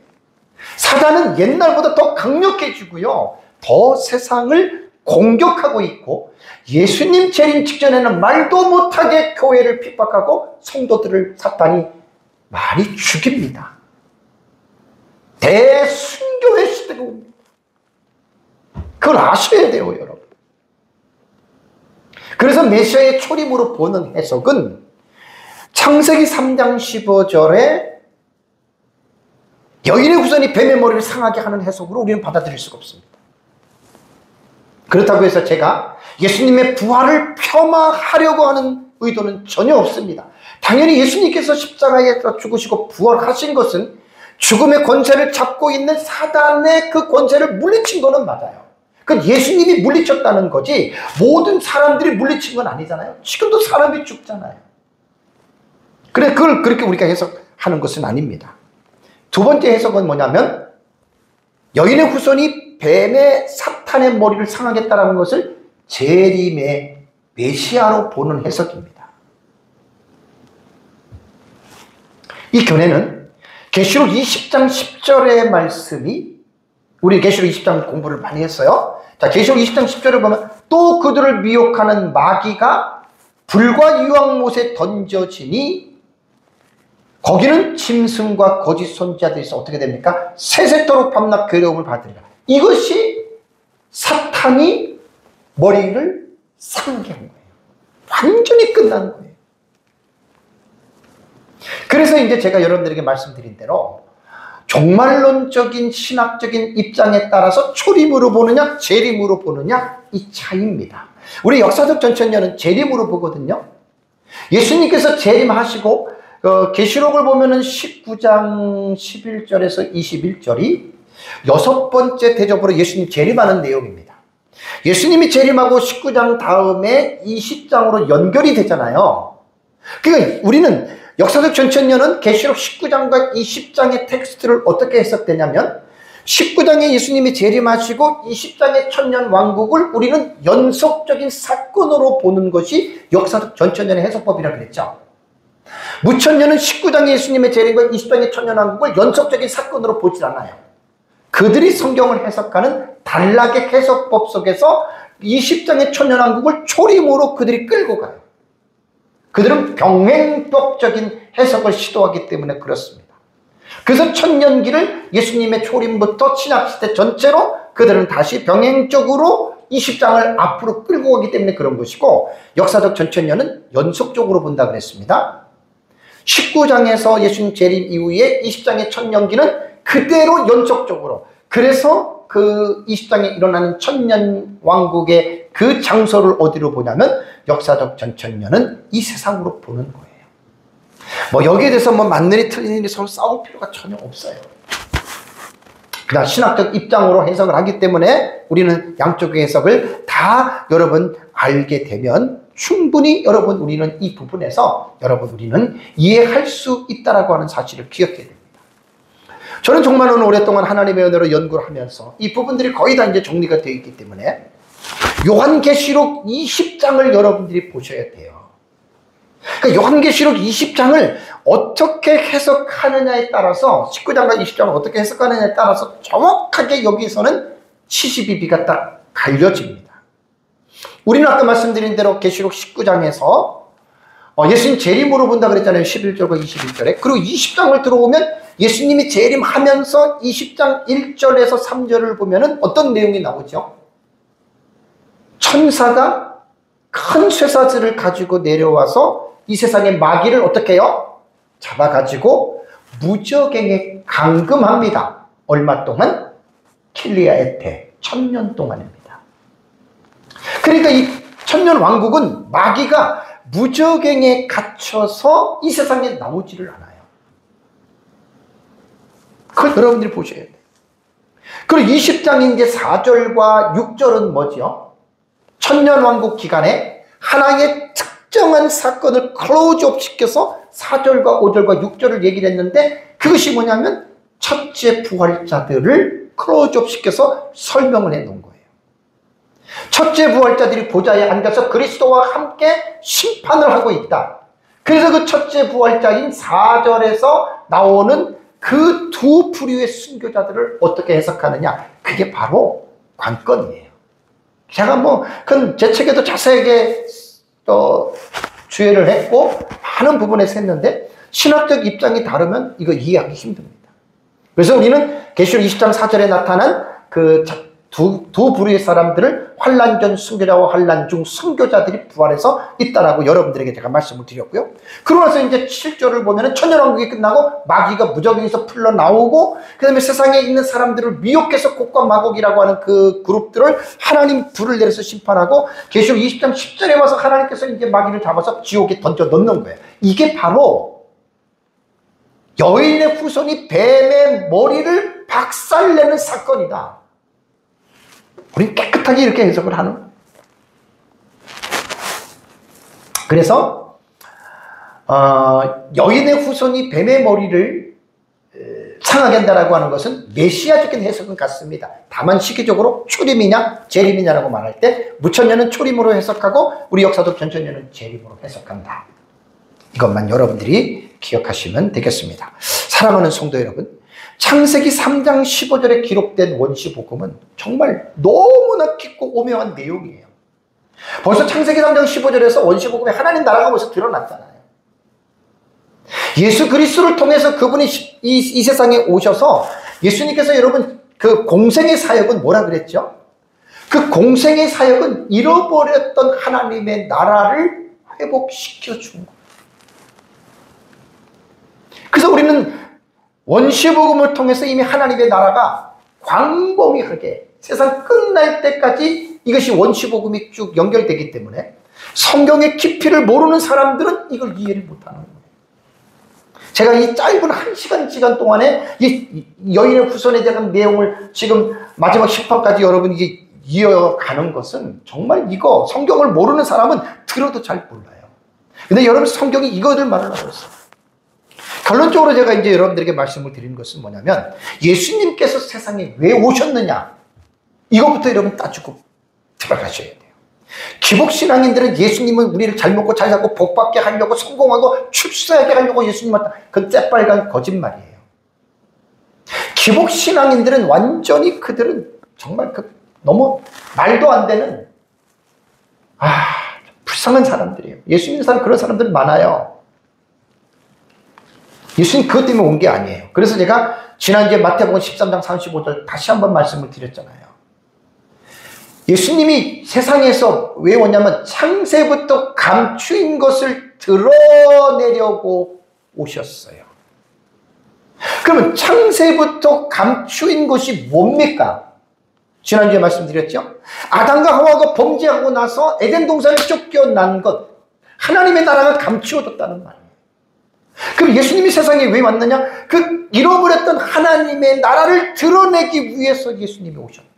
사단은 옛날보다 더 강력해지고요, 더 세상을 공격하고 있고, 예수님 재림 직전에는 말도 못하게 교회를 핍박하고 성도들을 사탄이 많이 죽입니다. 대순교의 시대가 옵니다. 그걸 아셔야 돼요, 여러분. 그래서 메시아의 초림으로 보는 해석은 창세기 3장 15절에 여인의 후손이 뱀의 머리를 상하게 하는 해석으로 우리는 받아들일 수가 없습니다. 그렇다고 해서 제가 예수님의 부활을 폄하하려고 하는 의도는 전혀 없습니다. 당연히 예수님께서 십자가에서 죽으시고 부활하신 것은 죽음의 권세를 잡고 있는 사단의 그 권세를 물리친 거는 맞아요. 그 예수님이 물리쳤다는 거지 모든 사람들이 물리친 건 아니잖아요. 지금도 사람이 죽잖아요. 그래, 그걸 그렇게 우리가 해석하는 것은 아닙니다. 두 번째 해석은 뭐냐면 여인의 후손이 뱀의 사탄의 머리를 상하겠다라는 것을 재림의 메시아로 보는 해석입니다. 이 견해는 계시록 20장 10절의 말씀이, 우리 계시록 20장 공부를 많이 했어요. 자, 계시록 20장 10절을 보면 또 그들을 미혹하는 마귀가 불과 유황못에 던져지니 거기는 짐승과 거짓 선지자들이 있어 어떻게 됩니까? 세세토록 밤낮 괴로움을 받으리라. 이것이 사탄이 머리를 상게 한 거예요. 완전히 끝난 거예요. 그래서 이제 제가 여러분들에게 말씀드린 대로 종말론적인 신학적인 입장에 따라서 초림으로 보느냐 재림으로 보느냐 이 차이입니다. 우리 역사적 전천년은 재림으로 보거든요. 예수님께서 재림하시고 계시록을 보면은 19장 11절에서 21절이 여섯 번째 대접으로 예수님 재림하는 내용입니다. 예수님이 재림하고 19장 다음에 20장으로 연결이 되잖아요. 그러니까 우리는 역사적 전천년은 계시록 19장과 20장의 텍스트를 어떻게 해석되냐면 19장에 예수님이 재림하시고 20장의 천년 왕국을 우리는 연속적인 사건으로 보는 것이 역사적 전천년의 해석법이라고 그랬죠. 무천년은 19장의 예수님의 재림과 20장의 천년 왕국을 연속적인 사건으로 보질 않아요. 그들이 성경을 해석하는 단락의 해석법 속에서 20장의 천년 왕국을 초림으로 그들이 끌고 가요. 그들은 병행법적인 해석을 시도하기 때문에 그렇습니다. 그래서 천년기를 예수님의 초림부터 신약시대 전체로 그들은 다시 병행적으로 20장을 앞으로 끌고 가기 때문에 그런 것이고 역사적 전천년은 연속적으로 본다 그랬습니다. 19장에서 예수님 재림 이후에 20장의 천년기는 그대로 연속적으로, 그래서 그 20장에 일어나는 천년 왕국의 그 장소를 어디로 보냐면 역사적 전천년은 이 세상으로 보는 거예요. 뭐 여기에 대해서 뭐 맞는 일이 틀린 일이 서로 싸울 필요가 전혀 없어요. 그냥 신학적 입장으로 해석을 하기 때문에 우리는 양쪽의 해석을 다 여러분 알게 되면 충분히 여러분 우리는 이 부분에서 여러분 우리는 이해할 수 있다라고 하는 사실을 기억해야 됩니다. 저는 정말 오랫동안 하나님의 은혜로 연구를 하면서 이 부분들이 거의 다 이제 정리가 되어 있기 때문에 요한계시록 20장을 여러분들이 보셔야 돼요. 그러니까 요한계시록 20장을 어떻게 해석하느냐에 따라서 19장과 20장을 어떻게 해석하느냐에 따라서 정확하게 여기서는 72비가 딱 갈려집니다. 우리는 아까 말씀드린 대로 계시록 19장에서 예수님 재림으로 본다 그랬잖아요. 11절과 21절에. 그리고 20장을 들어오면 예수님이 재림하면서 20장 1절에서 3절을 보면은 어떤 내용이 나오죠? 천사가 큰 쇠사슬을 가지고 내려와서 이 세상의 마귀를 어떻게 해요? 잡아가지고 무적행에 감금합니다. 얼마 동안? 킬리아 에테, 1000년 동안입니다. 그러니까 이 천년 왕국은 마귀가 무적행에 갇혀서 이 세상에 나오지를 않아요. 그걸 여러분들이 보셔야 돼요. 그리고 20장 이제 4절과 6절은 뭐죠? 천년 왕국 기간에 하나의 특정한 사건을 클로즈업 시켜서 4절과 5절과 6절을 얘기를 했는데 그것이 뭐냐면 첫째 부활자들을 클로즈업 시켜서 설명을 해 놓은 거예요. 첫째 부활자들이 보좌에 앉아서 그리스도와 함께 심판을 하고 있다. 그래서 그 첫째 부활자인 4절에서 나오는 그 두 부류의 순교자들을 어떻게 해석하느냐, 그게 바로 관건이에요. 제가 그건 제 책에도 자세하게 주의를 했고 많은 부분에서 했는데 신학적 입장이 다르면 이거 이해하기 힘듭니다. 그래서 우리는 계시록 20장 4절에 나타난 그 두 부류의 사람들을 환난 전 순교자와 환난 중 순교자들이 부활해서 있다라고 여러분들에게 제가 말씀을 드렸고요. 그러고 나서 이제 7절을 보면은 천년왕국이 끝나고 마귀가 무적행에서 풀러 나오고 그 다음에 세상에 있는 사람들을 미혹해서 곡과 마곡이라고 하는 그 그룹들을 하나님 불을 내려서 심판하고 계시록 20장 10절에 와서 하나님께서 이제 마귀를 잡아서 지옥에 던져 넣는 거예요. 이게 바로 여인의 후손이 뱀의 머리를 박살내는 사건이다. 우리는 깨끗하게 비슷하게 이렇게 해석을 하는 거예요. 그래서 여인의 후손이 뱀의 머리를 상하게 한다라고 하는 것은 메시아적인 해석은 같습니다. 다만 시기적으로 초림이냐 재림이냐라고 말할 때 무천년은 초림으로 해석하고 우리 역사도 변천년은 재림으로 해석한다. 이것만 여러분들이 기억하시면 되겠습니다. 사랑하는 성도 여러분, 창세기 3장 15절에 기록된 원시복음은 정말 너무나 깊고 오묘한 내용이에요. 벌써 창세기 3장 15절에서 원시복음의 하나님 나라가 벌써 드러났잖아요. 예수 그리스도를 통해서 그분이 이 세상에 오셔서 예수님께서 여러분 그 공생의 사역은 뭐라 그랬죠? 그 공생의 사역은 잃어버렸던 하나님의 나라를 회복시켜 준 거예요. 그래서 우리는 원시복음을 통해서 이미 하나님의 나라가 광범위하게 세상 끝날 때까지 이것이 원시복음이 쭉 연결되기 때문에 성경의 깊이를 모르는 사람들은 이걸 이해를 못하는 거예요. 제가 이 짧은 1시간 동안에 이 여인의 후손에 대한 내용을 지금 마지막 10화까지 여러분이 이어가는 것은 정말 이거 성경을 모르는 사람은 들어도 잘 몰라요. 근데 여러분 성경이 이거를 말하려고 했어요. 결론적으로 제가 이제 여러분들에게 말씀을 드리는 것은 뭐냐면 예수님께서 세상에 왜 오셨느냐 이것부터 여러분 따지고 들어가셔야 돼요. 기복신앙인들은 예수님은 우리를 잘 먹고 잘 살고 복받게 하려고 성공하고 출세하게 하려고 예수님 왔다. 그건 새빨간 거짓말이에요. 기복신앙인들은 완전히 그들은 정말 너무 말도 안 되는 불쌍한 사람들이에요. 예수 믿는 사람 그런 사람들 많아요. 예수님 그것 때문에 온 게 아니에요. 그래서 제가 지난주에 마태복음 13장 35절 다시 한번 말씀을 드렸잖아요. 예수님이 세상에서 왜 오냐면 창세부터 감추인 것을 드러내려고 오셨어요. 그러면 창세부터 감추인 것이 뭡니까? 지난주에 말씀드렸죠? 아담과 하와가 범죄하고 나서 에덴 동산을 쫓겨난 것, 하나님의 나라가 감추어졌다는 말이에요. 그럼 예수님이 세상에 왜 왔느냐? 그 잃어버렸던 하나님의 나라를 드러내기 위해서 예수님이 오셨다.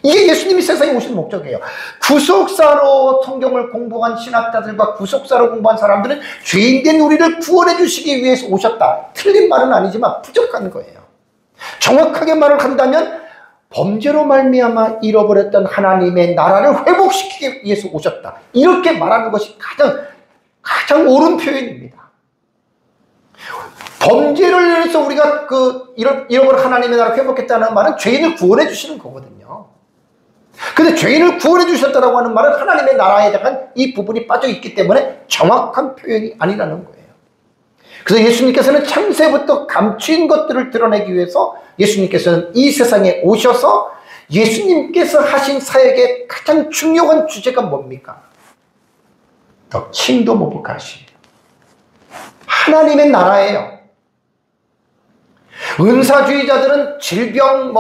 이게 예수님이 세상에 오신 목적이에요. 구속사로 성경을 공부한 신학자들과 구속사로 공부한 사람들은 죄인된 우리를 구원해 주시기 위해서 오셨다. 틀린 말은 아니지만 부족한 거예요. 정확하게 말을 한다면 범죄로 말미암아 잃어버렸던 하나님의 나라를 회복시키기 위해서 오셨다. 이렇게 말하는 것이 가장 옳은 표현입니다. 범죄를 인해서 우리가 잃어버린 하나님의 나라를 회복했다는 말은 죄인을 구원해 주시는 거거든요. 근데 죄인을 구원해 주셨다고 하는 말은 하나님의 나라에 대한 이 부분이 빠져 있기 때문에 정확한 표현이 아니라는 거예요. 그래서 예수님께서는 창세부터 감추인 것들을 드러내기 위해서 예수님께서는 이 세상에 오셔서 예수님께서 하신 사역의 가장 중요한 주제가 뭡니까? The kingdom of God. 하나님의 나라예요. 은사주의자들은 질병,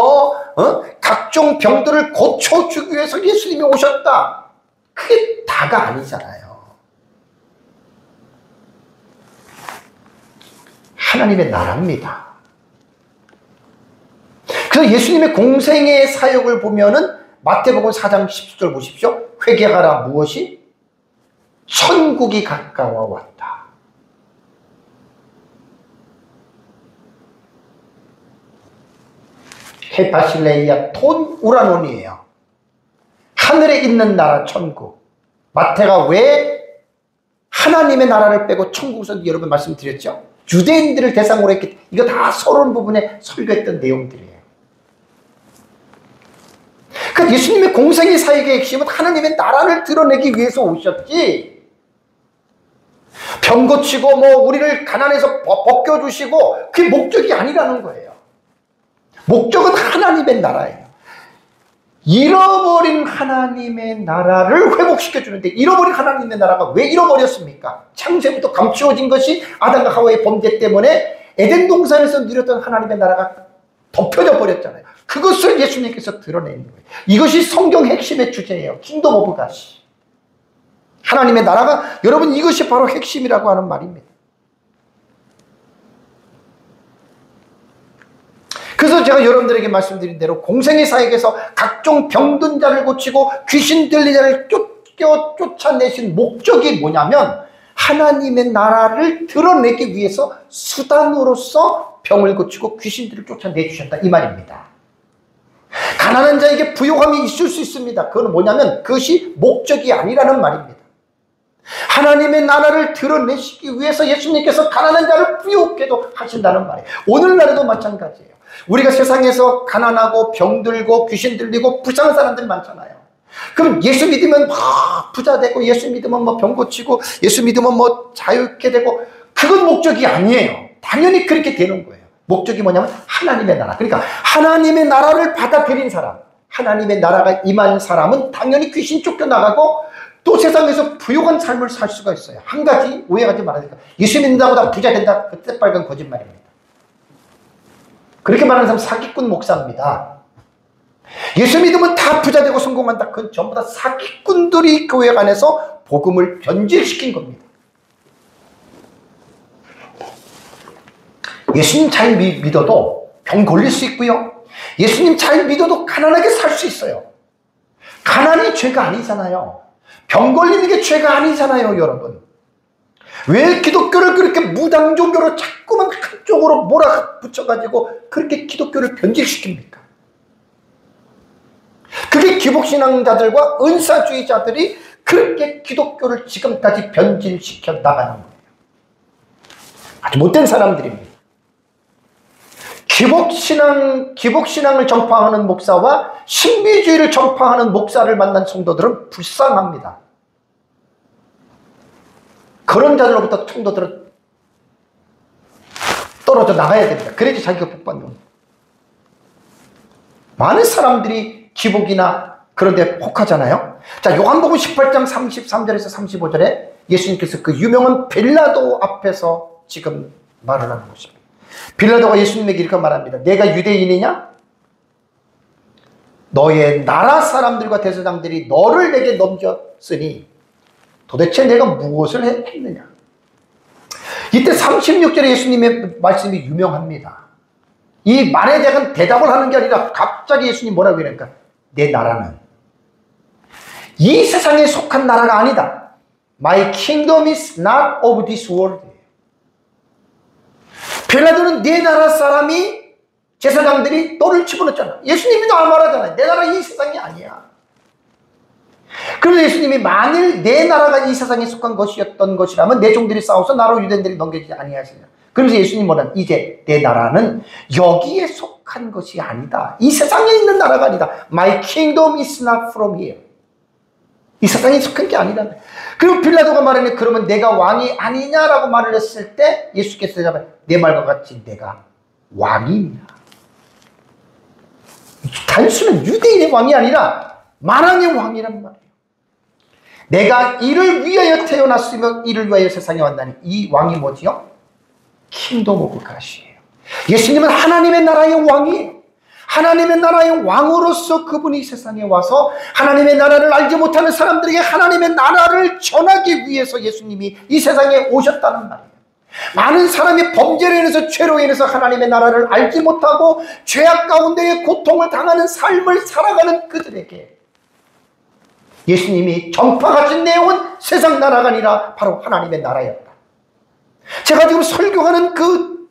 각종 병들을 고쳐주기 위해서 예수님이 오셨다. 그게 다가 아니잖아요. 하나님의 나라입니다. 그래서 예수님의 공생의 사역을 보면은 마태복음 4장 10절 보십시오. 회개하라 무엇이? 천국이 가까워 왔다. 헤파실레이아 톤 우라논이에요. 하늘에 있는 나라 천국. 마태가 왜 하나님의 나라를 빼고 천국에서 여러분 말씀드렸죠? 유대인들을 대상으로 했기 때문에 이거 다 서론 부분에 설교했던 내용들이에요. 그러니까 예수님의 공생의 사역의 핵심은 하나님의 나라를 드러내기 위해서 오셨지, 병 고치고 우리를 가난해서 벗겨주시고 그게 목적이 아니라는 거예요. 목적은 하나님의 나라예요. 잃어버린 하나님의 나라를 회복시켜주는데, 잃어버린 하나님의 나라가 왜 잃어버렸습니까? 창세부터 감추어진 것이 아담과 하와의 범죄 때문에 에덴 동산에서 누렸던 하나님의 나라가 덮여져 버렸잖아요. 그것을 예수님께서 드러내는 거예요. 이것이 성경 핵심의 주제예요. 킹덤 오브 갓이. 하나님의 나라가, 여러분, 이것이 바로 핵심이라고 하는 말입니다. 그래서 제가 여러분들에게 말씀드린 대로 공생의 사역에서 각종 병든 자를 고치고 귀신 들린 자를 쫓아내신 목적이 뭐냐면 하나님의 나라를 드러내기 위해서 수단으로서 병을 고치고 귀신들을 쫓아내주셨다 이 말입니다. 가난한 자에게 부요함이 있을 수 있습니다. 그건 뭐냐면 그것이 목적이 아니라는 말입니다. 하나님의 나라를 드러내시기 위해서 예수님께서 가난한 자를 부요케도 하신다는 말이에요. 오늘날에도 마찬가지예요. 우리가 세상에서 가난하고 병들고 귀신 들리고 불쌍한 사람들 많잖아요. 그럼 예수 믿으면 부자 되고 예수 믿으면 병 고치고 예수 믿으면 자유케 되고 그건 목적이 아니에요. 당연히 그렇게 되는 거예요. 목적이 뭐냐면 하나님의 나라. 그러니까 하나님의 나라를 받아들인 사람, 하나님의 나라가 임한 사람은 당연히 귀신 쫓겨나가고 또 세상에서 부유한 삶을 살 수가 있어요. 한 가지 오해하지 말아야 돼요. 예수 믿는다고 다 부자 된다. 그 새빨간 거짓말입니다. 그렇게 말하는 사람 사기꾼 목사입니다. 예수 믿으면 다 부자 되고 성공한다. 그건 전부 다 사기꾼들이 교회 안에서 복음을 변질시킨 겁니다. 예수님 잘 믿어도 병 걸릴 수 있고요. 예수님 잘 믿어도 가난하게 살 수 있어요. 가난이 죄가 아니잖아요. 병 걸리는 게 죄가 아니잖아요, 여러분. 왜 기독교를 그렇게 무당 종교로 자꾸만 한쪽으로 몰아붙여가지고 그렇게 기독교를 변질시킵니까? 그게 기복신앙자들과 은사주의자들이 그렇게 기독교를 지금까지 변질시켜 나가는 거예요. 아주 못된 사람들입니다. 기복신앙을 전파하는 목사와 신비주의를 전파하는 목사를 만난 성도들은 불쌍합니다. 그런 자들로부터 성도들은 떨어져 나가야 됩니다. 그래야지 자기가 복받는 겁니다. 많은 사람들이 기복이나 그런 데 혹하잖아요. 자, 요한복음 18장 33절에서 35절에 예수님께서 그 유명한 빌라도 앞에서 지금 말을 하는 것입니다. 빌라도가 예수님에게 이렇게 말합니다. 내가 유대인이냐? 너의 나라 사람들과 대제사장들이 너를 내게 넘겼으니 도대체 내가 무엇을 했느냐? 이때 36절에 예수님의 말씀이 유명합니다. 이 말에 대한 대답을 하는 게 아니라 갑자기 예수님 뭐라고 그러니까 내 나라는 이 세상에 속한 나라가 아니다. My kingdom is not of this world. 빌라도는 내 나라 사람이 제사장들이 너를 집어넣었잖아. 예수님이 말하잖아요. 내 나라 이 세상이 아니야. 그래서 예수님이 만일 내 나라가 이 세상에 속한 것이었던 것이라면 내 종들이 싸워서 나로 유대인들이 넘겨지지 아니하시냐. 그래서 예수님 뭐라는 이제 내 나라는 여기에 속한 것이 아니다. 이 세상에 있는 나라가 아니다. My kingdom is not from here. 이 세상에 속한 게 아니다. 그리고 빌라도가 말하네 그러면 내가 왕이 아니냐라고 말을 했을 때 예수께서 대답해 내 말과 같이 내가 왕이냐. 단순한 유대인의 왕이 아니라 만왕의 왕이란 말이에요. 내가 이를 위하여 태어났으며 이를 위하여 세상에 왔다니 이 왕이 뭐지요? 킹덤 오브 갓이에요. 예수님은 하나님의 나라의 왕이에요. 하나님의 나라의 왕으로서 그분이 세상에 와서 하나님의 나라를 알지 못하는 사람들에게 하나님의 나라를 전하기 위해서 예수님이 이 세상에 오셨다는 말이에요. 많은 사람이 범죄로 인해서 죄로 인해서 하나님의 나라를 알지 못하고 죄악 가운데에 고통을 당하는 삶을 살아가는 그들에게 예수님이 전파하신 내용은 세상 나라가 아니라 바로 하나님의 나라였다. 제가 지금 설교하는 그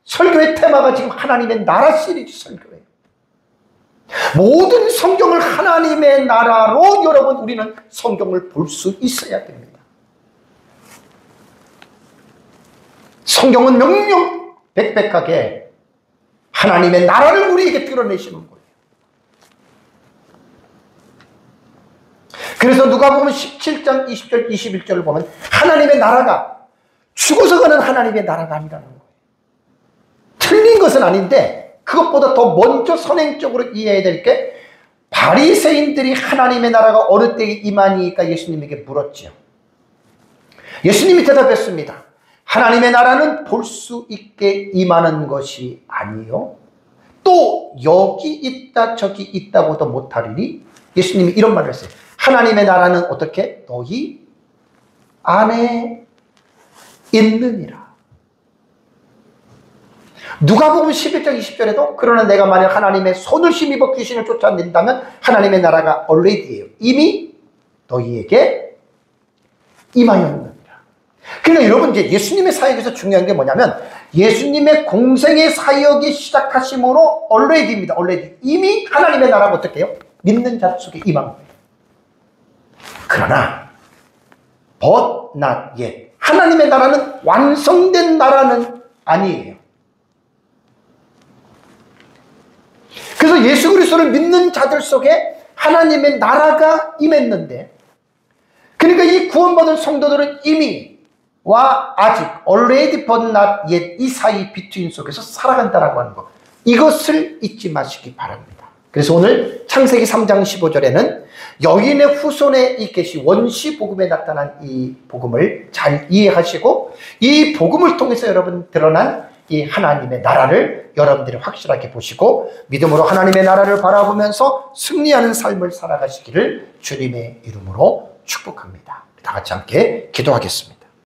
설교의 테마가 지금 하나님의 나라 시리즈 설교예요. 모든 성경을 하나님의 나라로 여러분 우리는 성경을 볼 수 있어야 됩니다. 성경은 명명백백하게 하나님의 나라를 우리에게 드러내시는 거예요. 그래서 누가복음 17장 20절 21절을 보면 하나님의 나라가 죽어서 가는 하나님의 나라가 아니라는 거예요. 틀린 것은 아닌데 그것보다 더 먼저 선행적으로 이해해야 될 게 바리새인들이 하나님의 나라가 어느 때에 임하니까 예수님에게 물었죠. 예수님이 대답했습니다. 하나님의 나라는 볼 수 있게 임하는 것이 아니요 또 여기 있다 저기 있다고도 못하리니 예수님이 이런 말을 했어요. 하나님의 나라는 어떻게? 너희 안에 있느니라. 누가복음 11장 20절에도 그러나 내가 만약 하나님의 손을 힘입어 귀신을 쫓아낸다면 하나님의 나라가 already예요. 이미 너희에게 임하였느니라. 그러니까 여러분 이제 예수님의 사역에서 중요한 게 뭐냐면 예수님의 공생의 사역이 시작하심으로 already입니다. already. 이미 하나님의 나라가 어떻게 해요? 믿는 자 속에 임한 거예요. 그러나 but not yet. 하나님의 나라는 완성된 나라는 아니에요. 그래서 예수 그리스도를 믿는 자들 속에 하나님의 나라가 임했는데, 그러니까 이 구원받은 성도들은 이미 와 아직 already but not yet 이 사이 비트윈 속에서 살아간다라고 하는 것, 이것을 잊지 마시기 바랍니다. 그래서 오늘 창세기 3장 15절에는 여인의 후손에 이 계시 원시 복음에 나타난 이 복음을 잘 이해하시고 이 복음을 통해서 여러분 드러난 이 하나님의 나라를 여러분들이 확실하게 보시고 믿음으로 하나님의 나라를 바라보면서 승리하는 삶을 살아가시기를 주님의 이름으로 축복합니다. 다 같이 함께 기도하겠습니다.